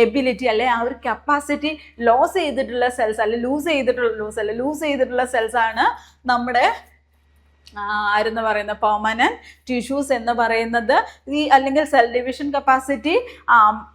എബിലിറ്റി അല്ലെ ആ ഒരു കപ്പാസിറ്റി ലോസ് ചെയ്തിട്ടുള്ള സെൽസ് അല്ലെ ലൂസ് ചെയ്തിട്ടുള്ള സെൽസ് ആണ് നമ്മുടെ ആരെന്ന് പറയുന്നത് പെർമനന്റ് ടിഷ്യൂസ് എന്ന് പറയുന്നത്. ഈ അല്ലെങ്കിൽ സെൽ ഡിവിഷൻ കപ്പാസിറ്റി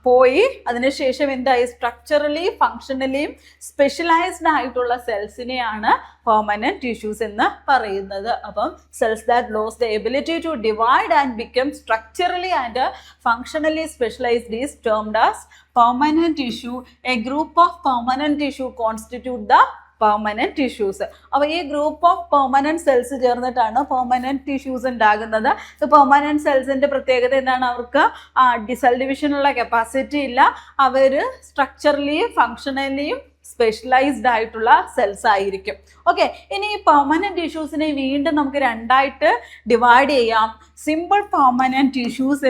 പോയി അതിനുശേഷം എന്തായി? സ്ട്രക്ചറലി ഫങ്ഷണലിയും സ്പെഷ്യലൈസ്ഡ് ആയിട്ടുള്ള സെൽസിനെയാണ് പെർമനന്റ് ടിഷ്യൂസ് എന്ന് പറയുന്നത്. അപ്പം cells that lose the ability to divide and become structurally and functionally specialised is termed as permanent tissue. A group of permanent tissue constitute the permanent tissues. അപ്പോൾ ഈ group of permanent cells ചേർന്നിട്ടാണ് permanent tissues ഉണ്ടാകുന്നത്. Permanent സെൽസിന്റെ പ്രത്യേകത എന്താണ്? അവർക്ക് cell ഡിവിഷനുള്ള capacity ഇല്ല, അവർ സ്ട്രക്ചറലിയും ഫങ്ഷണലിയും സ്പെഷ്യലൈസ്ഡ് ആയിട്ടുള്ള സെൽസ് ആയിരിക്കും. ഓക്കെ, ഇനി ഈ പെർമനന്റ് ടിഷ്യൂസിനെ വീണ്ടും നമുക്ക് 2ആയിട്ട് ഡിവൈഡ് ചെയ്യാം. സിമ്പിൾ പെർമനന്റ് ടിഷ്യൂസ്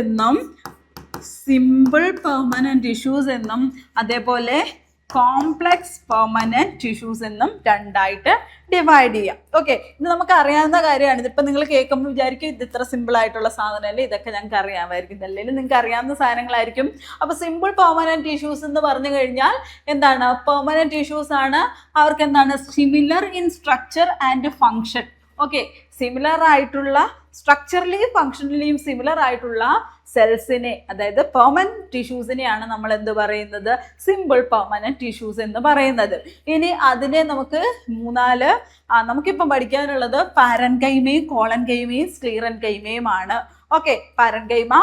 എന്നും അതേപോലെ കോംപ്ലക്സ് പെർമനന്റ് ടിഷ്യൂസ് എന്നും 2ആയിട്ട് ഡിവൈഡ് ചെയ്യാം. ഓക്കെ, ഇത് നമുക്ക് അറിയാവുന്ന കാര്യമാണ്. ഇതിപ്പോൾ നിങ്ങൾ കേൾക്കുമ്പോൾ വിചാരിക്കും ഇത് ഇത്ര സിമ്പിൾ ആയിട്ടുള്ള സാധനമല്ലേ, ഇതൊക്കെ ഞങ്ങൾക്ക് അറിയാമായിരിക്കും. ഇതല്ലെങ്കിൽ നിങ്ങൾക്ക് അറിയാവുന്ന സാധനങ്ങളായിരിക്കും. അപ്പോൾ സിമ്പിൾ പെർമനന്റ് ടിഷ്യൂസ് എന്ന് പറഞ്ഞു കഴിഞ്ഞാൽ എന്താണ്? പെർമനന്റ് ടിഷ്യൂസ് ആണ്. അവർക്ക് എന്താണ്? Similar in structure and function. Okay, similar ആയിട്ടുള്ള സ്ട്രക്ചറലിയും ഫങ്ഷണലിയും സിമിലർ ആയിട്ടുള്ള സെൽസിനെ, അതായത് പെർമനന്റ് ടിഷ്യൂസിനെയാണ് നമ്മൾ എന്ത് പറയുന്നത്? സിമ്പിൾ പെർമനന്റ് ടിഷ്യൂസ് എന്ന് പറയുന്നത്. ഇനി അതിനെ നമുക്ക് നമുക്കിപ്പം പഠിക്കാനുള്ളത് പാരൻകൈമയും കോളൻകൈമയും സ്ക്ലീറൻകൈമയുമാണ്. Okay, parenchyma,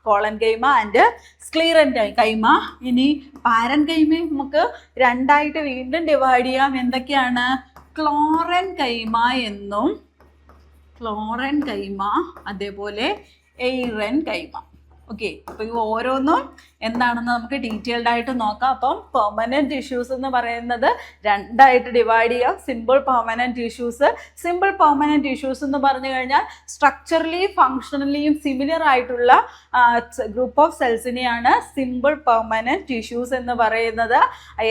collenchyma and sclerenchyma. ഇനി പാരൻകൈമയും നമുക്ക് 2ആയിട്ട് വീണ്ടും ഡിവൈഡ് ചെയ്യാം. എന്തൊക്കെയാണ്? ക്ലോറൻകൈമ എന്നും അതേപോലെ എയ്റൻകൈമ. ഓക്കെ, അപ്പോൾ ഈ ഓരോന്നും എന്താണെന്ന് നമുക്ക് ഡീറ്റെയിൽഡ് ആയിട്ട് നോക്കാം. അപ്പം പെർമനന്റ് ടിഷ്യൂസ് എന്ന് പറയുന്നത് 2ആയിട്ട് ഡിവൈഡ് ചെയ്യാം. സിമ്പിൾ പെർമനന്റ് ടിഷ്യൂസ് എന്ന് പറഞ്ഞു കഴിഞ്ഞാൽ സ്ട്രക്ചറലിയും ഫങ്ഷണലിയും സിമിലർ ആയിട്ടുള്ള ഗ്രൂപ്പ് ഓഫ് സെൽസിനെയാണ് സിമ്പിൾ പെർമനന്റ് ടിഷ്യൂസ് എന്ന് പറയുന്നത്.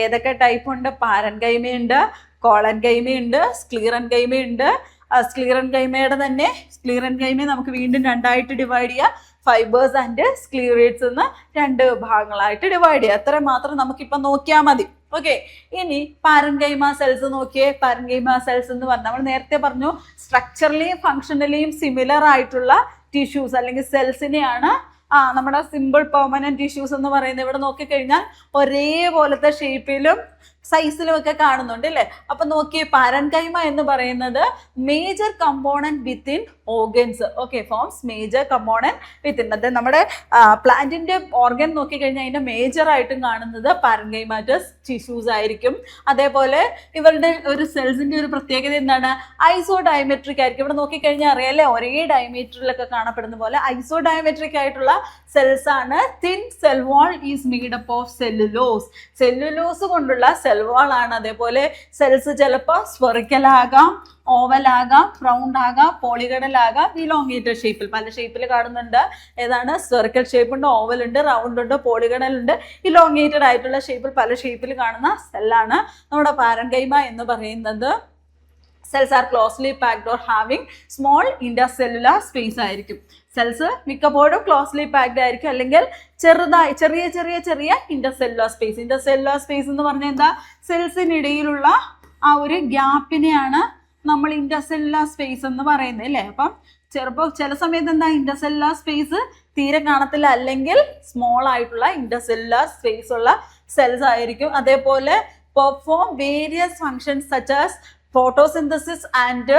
ഏതൊക്കെ ടൈപ്പ് ഉണ്ട്? പാരൻകൈമയുണ്ട്, കോളൻകൈമയുണ്ട്, സ്ക്ലീറൻകൈമയുണ്ട്. സ്ക്ലീറൻകൈമയെ നമുക്ക് വീണ്ടും 2ആയിട്ട് ഡിവൈഡ് ചെയ്യാം. ഫൈബേഴ്സ് ആൻഡ് സ്ക്ലീറേറ്റ്സ് എന്ന് 2 ഭാഗങ്ങളായിട്ട് ഡിവൈഡ് ചെയ്യുക. അത്ര മാത്രം നമുക്കിപ്പോൾ നോക്കിയാൽ മതി. ഓക്കെ, ഇനി പാരൻകൈമ സെൽസ് നോക്കിയേ. പാരൻകൈമ സെൽസ് എന്ന് പറഞ്ഞാൽ നമ്മൾ നേരത്തെ പറഞ്ഞു സ്ട്രക്ചറലിയും ഫങ്ഷണലിയും സിമിലർ ആയിട്ടുള്ള ടിഷ്യൂസ് അല്ലെങ്കിൽ സെൽസിനെയാണ് നമ്മുടെ സിമ്പിൾ പെർമനന്റ് ടിഷ്യൂസ് എന്ന് പറയുന്നത്. ഇവിടെ നോക്കിക്കഴിഞ്ഞാൽ ഒരേപോലത്തെ ഷേപ്പിലും സൈസിലും ഒക്കെ കാണുന്നുണ്ട് അല്ലേ. അപ്പൊ നോക്കിയേ, പാരൻകൈമ എന്ന് പറയുന്നത് major component within organs. Okay, forms major component within. അത് നമ്മുടെ പ്ലാന്റിന്റെ ഓർഗൻ നോക്കിക്കഴിഞ്ഞാൽ അതിന്റെ മേജർ ആയിട്ടും കാണുന്നത് പാരൻകൈമാറ്റസ് ടിഷ്യൂസ് ആയിരിക്കും. അതേപോലെ ഇവരുടെ ഒരു സെൽസിന്റെ ഒരു പ്രത്യേകത എന്താണ്? ഐസോഡയമെട്രിക് ആയിരിക്കും. ഇവിടെ നോക്കിക്കഴിഞ്ഞാൽ അറിയാലേ, ഒരേ ഡയമീറ്ററിലൊക്കെ കാണപ്പെടുന്ന പോലെ ഐസോഡയമെട്രിക് ആയിട്ടുള്ള സെൽസ് ആണ്. Thin cell wall is made up of cellulose കൊണ്ടുള്ള സെൽ വാൾ ആണ്. അതേപോലെ സെൽസ് ചിലപ്പോൾ സ്ഫെറിക്കൽ ആകാം, ഓവൽ ആകാം, റൗണ്ട് ആകാം, പോളിഗണൽ ആകാം, ഇലോങ്ങേറ്റഡ് ഷേപ്പിൽ പല ഷേപ്പിൽ കാണുന്നുണ്ട്. ഏതാണ്? സ്ഫെറിക്കൽ ഷേപ്പ് ഉണ്ട്, ഓവൽ ഉണ്ട്, റൗണ്ട് ഉണ്ട്, പോളിഗണൽ ഉണ്ട്, ഇലോങ്ങേറ്റഡ് ആയിട്ടുള്ള ഷേപ്പിൽ പല ഷേപ്പിൽ കാണുന്ന സെല്ലാണ് നമ്മുടെ പാരൻകൈമ എന്ന് പറയുന്നത്. Cells are closely packed or having small intercellular space ആയിരിക്കും. സെൽസ് മിക്കപ്പോഴും ക്ലോസ്ലി പാക്ഡ് ആയിരിക്കും, അല്ലെങ്കിൽ ചെറിയ ചെറിയ ചെറിയ ഇന്റർസെല്ലുലാർ സ്പേസ്. ഇന്റർസെല്ലുലാർ സ്പേസ് എന്ന് പറഞ്ഞാൽ എന്താ? സെൽസിനിടയിലുള്ള ആ ഒരു ഗ്യാപ്പിനെയാണ് നമ്മൾ ഇന്റർസെല്ലുലാർ സ്പേസ് എന്ന് പറയുന്നത് അല്ലേ. അപ്പം ചില സമയത്ത് എന്താ, ഇന്റർസെല്ലുലാർ സ്പേസ് തീരെ കാണത്തില്ല, അല്ലെങ്കിൽ സ്മോൾ ആയിട്ടുള്ള ഇന്റർസെല്ലുലാർ സ്പേസ് ഉള്ള സെൽസ് ആയിരിക്കും. അതേപോലെ perform various functions such as photosynthesis and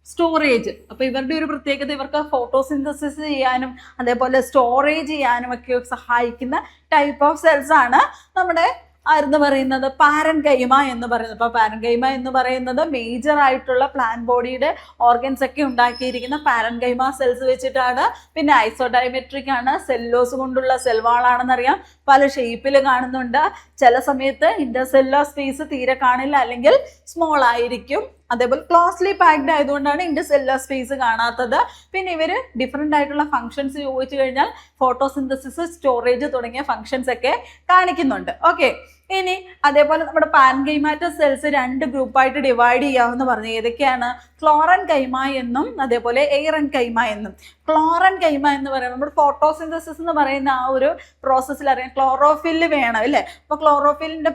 storage. അപ്പൊ ഇവരുടെ ഒരു പ്രത്യേകത, ഇവർക്ക് ഫോട്ടോസിന്തസിസ് ചെയ്യാനും അതേപോലെ സ്റ്റോറേജ് ചെയ്യാനും ഒക്കെ സഹായിക്കുന്ന ടൈപ്പ് ഓഫ് സെൽസ് ആണ് നമ്മുടെ ആരെന്ന് പറയുന്നത്, പാരൻകൈമ എന്ന് പറയുന്നത്. അപ്പൊ പാരൻകൈമ എന്ന് പറയുന്നത് മേജർ ആയിട്ടുള്ള പ്ലാന്റ് ബോഡിയുടെ ഓർഗൻസ് ഒക്കെ ഉണ്ടാക്കിയിരിക്കുന്ന പാരൻകൈമ സെൽസ് വെച്ചിട്ടാണ്. പിന്നെ ഐസോഡയമെട്രിക് ആണ്, സെല്ലോസ് കൊണ്ടുള്ള സെൽവാളാണെന്നറിയാം, പല ഷേപ്പിൽ കാണുന്നുണ്ട്. ചില സമയത്ത് ഇന്റർസെല്ലുലാർ സ്പേസ് തീരെ കാണില്ല, അല്ലെങ്കിൽ സ്മോൾ ആയിരിക്കും. അതേപോലെ ക്ലോസ്ലി പാക്ഡ് ആയതുകൊണ്ടാണ് ഇന്റർസെല്ലുലാർ സ്പേസ് കാണാത്തത്. പിന്നെ ഇവര് ഡിഫറെന്റ് ആയിട്ടുള്ള ഫങ്ഷൻസ് ചോദിച്ചു കഴിഞ്ഞാൽ ഫോട്ടോസിന്തസിസ്, സ്റ്റോറേജ് തുടങ്ങിയ ഫങ്ഷൻസ് ഒക്കെ കാണിക്കുന്നുണ്ട്. ഓക്കെ, ഇനി അതേപോലെ നമ്മുടെ പാരൻകൈമാറ്റസ് സെൽസ് 2 ഗ്രൂപ്പായിട്ട് ഡിവൈഡ് ചെയ്യാമെന്ന് പറഞ്ഞു. ഏതൊക്കെയാണ്? ക്ലോറൻകൈമ എന്നും അതേപോലെ എയറൻകൈമ എന്നും. ക്ലോറൻകൈമ എന്ന് പറയുന്നത് നമ്മുടെ ഫോട്ടോസിന്തസിസ് എന്ന് പറയുന്ന ആ ഒരു പ്രോസസ്സിൽ അറിയാം, ക്ലോറോഫില്ല് വേണം അല്ലേ. അപ്പൊ ക്ലോറോഫില്ലിന്റെ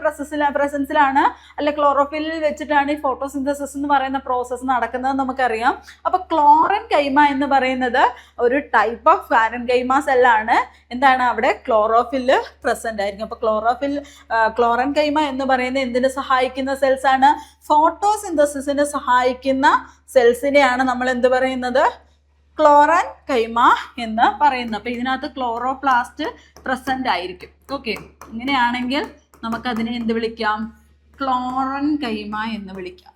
പ്രസൻസിലാണ്, അല്ലെ ക്ലോറോഫില്ലിൽ വെച്ചിട്ടാണ് ഈ ഫോട്ടോസിന്തസിസ് എന്ന് പറയുന്ന പ്രോസസ്സ് നടക്കുന്നത് നമുക്കറിയാം. അപ്പൊ ക്ലോറൻകൈമ എന്ന് പറയുന്നത് ഒരു ടൈപ്പ് ഓഫ് പാരൻകൈമ സെല്ലാണ്. എന്താണ്? അവിടെ ക്ലോറോഫില്ല് പ്രസന്റ് ആയിരിക്കും. അപ്പൊ ക്ലോറൻകൈമ എന്ന് പറയുന്നത് എന്തിനു സഹായിക്കുന്ന സെൽസ് ആണ്? ഫോട്ടോസിന്തസിസിന് സഹായിക്കുന്ന സെൽസിനെയാണ് നമ്മൾ എന്ത് പറയുന്നത്? ക്ലോറൻകൈമ എന്ന് പറയുന്നത്. അപ്പൊ ഇതിനകത്ത് ക്ലോറോപ്ലാസ്റ്റ് പ്രസന്റ് ആയിരിക്കും. ഓക്കെ, ഇങ്ങനെയാണെങ്കിൽ നമുക്കതിനെ എന്ത് വിളിക്കാം? ക്ലോറൻകൈമ എന്ന് വിളിക്കാം.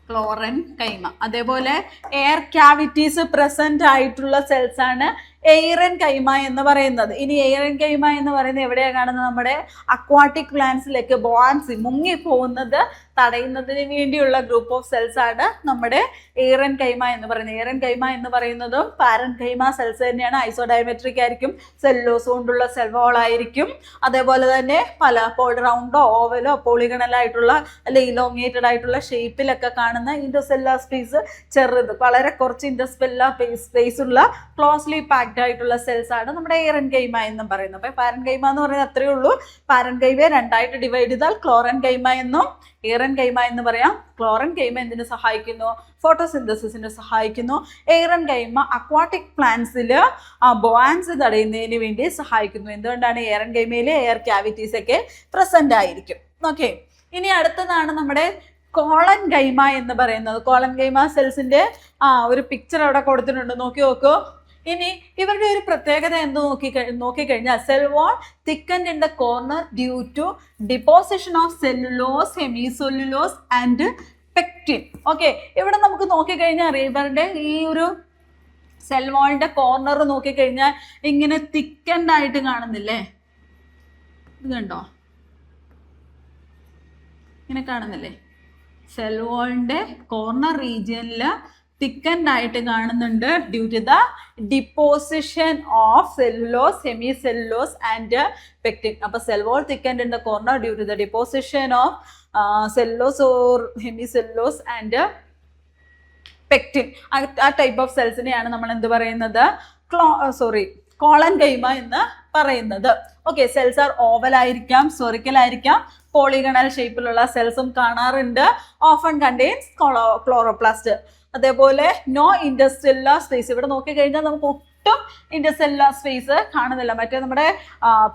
ക്ലോറൻകൈമ. അതേപോലെ എയർ ക്യാവിറ്റീസ് പ്രസന്റ് ആയിട്ടുള്ള സെൽസ് ആണ് എയറൻകൈമ എന്ന് പറയുന്നത്. ഇനി എയറൻകൈമ എന്ന് പറയുന്നത് എവിടെയാണ് കാണുന്നത്? നമ്മുടെ അക്വാട്ടിക് പ്ലാന്റ്സിലേക്ക് ബോൺസി മുങ്ങിപ്പോകുന്നത് തടയുന്നതിന് വേണ്ടിയുള്ള ഗ്രൂപ്പ് ഓഫ് സെൽസ് ആണ് നമ്മുടെ എയറൻകൈമ എന്ന് പറയുന്നത്. എയറൻകൈമ എന്ന് പറയുന്നതും പാരൻകൈമ സെൽസ് തന്നെയാണ്. ഐസോഡയമെട്രിക് ആയിരിക്കും, സെല്ലോസ് കൊണ്ടുള്ള സെൽവോൾ ആയിരിക്കും. അതേപോലെ തന്നെ പല റൗണ്ടോ ഓവലോ പോളിഗണലായിട്ടുള്ള അല്ലെ ഇലോങ്ങേറ്റഡ് ആയിട്ടുള്ള ഷേപ്പിലൊക്കെ കാണുന്ന ഇന്റർസെല്ലുലാർ സ്പേസ് ചെറുത്, വളരെ കുറച്ച് ഇന്റർസെല്ലുലാർ സ്പേസ് ഉള്ള ക്ലോസ്ലി പാക്ഡ് ആയിട്ടുള്ള സെൽസ് ആണ് നമ്മുടെ എയറൻകൈമ എന്നും പറയുന്നത്. അപ്പൊ പാരൻകൈമ എന്ന് പറയുന്നത് അത്രയേ ഉള്ളൂ. പാരൻകൈമയെ 2ആയിട്ട് ഡിവൈഡ് ചെയ്താൽ ക്ലോറൻകൈമ എന്നും എയറൻകൈമ എന്ന് പറയാം. ക്ലോറൻകൈമ എന്തിനു സഹായിക്കുന്നു? ഫോട്ടോസിന്തസിസിന് സഹായിക്കുന്നു. എയറൻകൈമ അക്വാട്ടിക് പ്ലാന്റ്സിൽ ബോയാൻസി തടയുന്നതിന് വേണ്ടി സഹായിക്കുന്നു. എന്തുകൊണ്ടാണ്? എയറൻകൈമയിൽ എയർ ക്യാവിറ്റീസ് ഒക്കെ പ്രസന്റ് ആയിരിക്കും. ഓക്കെ, ഇനി അടുത്തതാണ് നമ്മുടെ കോളൻകൈമ എന്ന് പറയുന്നത്. കോളൻകൈമ സെൽസിന്റെ ഒരു പിക്ചർ അവിടെ കൊടുത്തിട്ടുണ്ട്, നോക്കി നോക്കൂ. ഇനി ഇവരുടെ ഒരു പ്രത്യേകത എന്ത് നോക്കിക്കഴിഞ്ഞാൽ cell wall thickened in the corner due to deposition of cellulose, hemicellulose and pectin. Okay, ഇവിടെ നമുക്ക് നോക്കിക്കഴിഞ്ഞാൽ അറിയാം, ഇവരുടെ ഈ ഒരു സെൽ വാളിന്റെ കോർണർ നോക്കിക്കഴിഞ്ഞാൽ ഇങ്ങനെ തിക്കൻഡ് ആയിട്ട് കാണുന്നില്ലേ? ഇത് കണ്ടോ, ഇങ്ങനെ കാണുന്നില്ലേ? സെൽ വാളിന്റെ കോർണർ റീജിയനിൽ തിക്കൻഡ് ആയിട്ട് കാണുന്നുണ്ട് due to the deposition of cellulose, hemicellulose and pectin. അപ്പൊ cell wall thickened in the corner due to the deposition of cellulose or hemicellulose and pectin. ആ ടൈപ്പ് ഓഫ് സെൽസിനെയാണ് നമ്മൾ എന്ത് പറയുന്നത്? Collenchyma എന്ന് പറയുന്നത്. ഓക്കെ, സെൽസ് ആർ ഓവൽ ആയിരിക്കാം, spherical ആയിരിക്കാം, പോളിഗണൽ ഷേപ്പിലുള്ള സെൽസും കാണാറുണ്ട്. Often contains chloroplast. അതേപോലെ നോ ഇന്റർസെല്ലുലാർ സ്പേസ്. ഇവിടെ നോക്കിക്കഴിഞ്ഞാൽ നമുക്ക് ഒട്ടും ഇന്റർസെല്ലുലാർ സ്പേസ് കാണുന്നില്ല. മറ്റേ നമ്മുടെ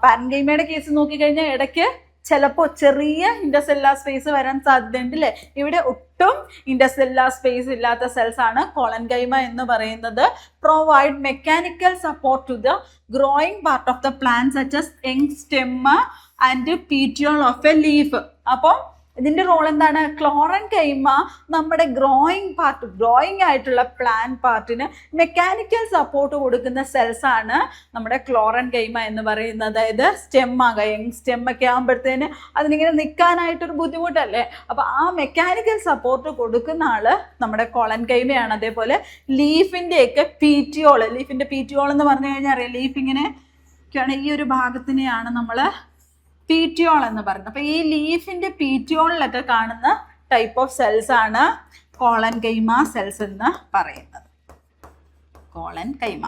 പാരൻകൈമയുടെ കേസ് നോക്കിക്കഴിഞ്ഞാൽ ഇടയ്ക്ക് ചിലപ്പോൾ ചെറിയ ഇന്റർസെല്ലുലാർ സ്പേസ് വരാൻ സാധ്യതയുണ്ട് അല്ലേ? ഇവിടെ ഒട്ടും ഇന്റർസെല്ലുലാർ സ്പേസ് ഇല്ലാത്ത സെൽസ് ആണ് കോളൻകൈമ എന്ന് പറയുന്നത്. Provide mechanical support to the growing part of the plant such as young stem and petiole of a leaf. അപ്പം ഇതിന്റെ റോൾ എന്താണ്? ക്ലോറൻകൈമ നമ്മുടെ ഗ്രോയിങ് ആയിട്ടുള്ള പ്ലാന്റ് പാർട്ടിന് മെക്കാനിക്കൽ സപ്പോർട്ട് കൊടുക്കുന്ന സെൽസ് ആണ് നമ്മുടെ ക്ലോറൻകൈമ എന്ന് പറയുന്നത്. അതായത് സ്റ്റെം ഒക്കെ ആകുമ്പോഴത്തേന് അതിനിങ്ങനെ നിൽക്കാനായിട്ടൊരു ബുദ്ധിമുട്ടല്ലേ? അപ്പൊ ആ മെക്കാനിക്കൽ സപ്പോർട്ട് കൊടുക്കുന്ന ആള് നമ്മുടെ കോളൻകൈമയാണ്. അതേപോലെ ലീഫിന്റെ പീറ്റിയോൾ എന്ന് പറഞ്ഞു കഴിഞ്ഞാൽ അറിയാം, ലീഫ് ഇങ്ങനെ ഈ ഒരു ഭാഗത്തിനെയാണ് നമ്മൾ പീറ്റിയോൾ എന്ന് പറയുന്നത്. അപ്പൊ ഈ ലീഫിന്റെ പീറ്റിയോളിലൊക്കെ കാണുന്ന ടൈപ്പ് ഓഫ് സെൽസ് ആണ് കോളൻകൈമ സെൽസ് എന്ന് പറയുന്നത്. കോളൻകൈമ.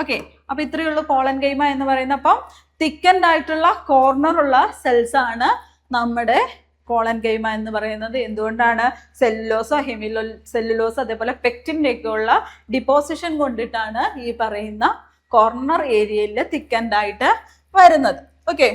ഓക്കെ, അപ്പൊ ഇത്രയേ ഉള്ളൂ കോളൻകൈമ എന്ന് പറയുന്നത്. അപ്പം തിക്കൻഡ് ആയിട്ടുള്ള കോർണറുള്ള സെൽസ് ആണ് നമ്മുടെ കോളൻകൈമ എന്ന് പറയുന്നത്. എന്തുകൊണ്ടാണ്? സെല്ലുലോസോ സെല്ലുലോസ് അതേപോലെ പെക്റ്റിൻ്റെ ഒക്കെ ഉള്ള ഡിപ്പോസിഷൻ കൊണ്ടിട്ടാണ് ഈ പറയുന്ന കോർണർ ഏരിയയിൽ തിക്കൻഡ് ആയിട്ട് വരുന്നത്. ഓക്കെ.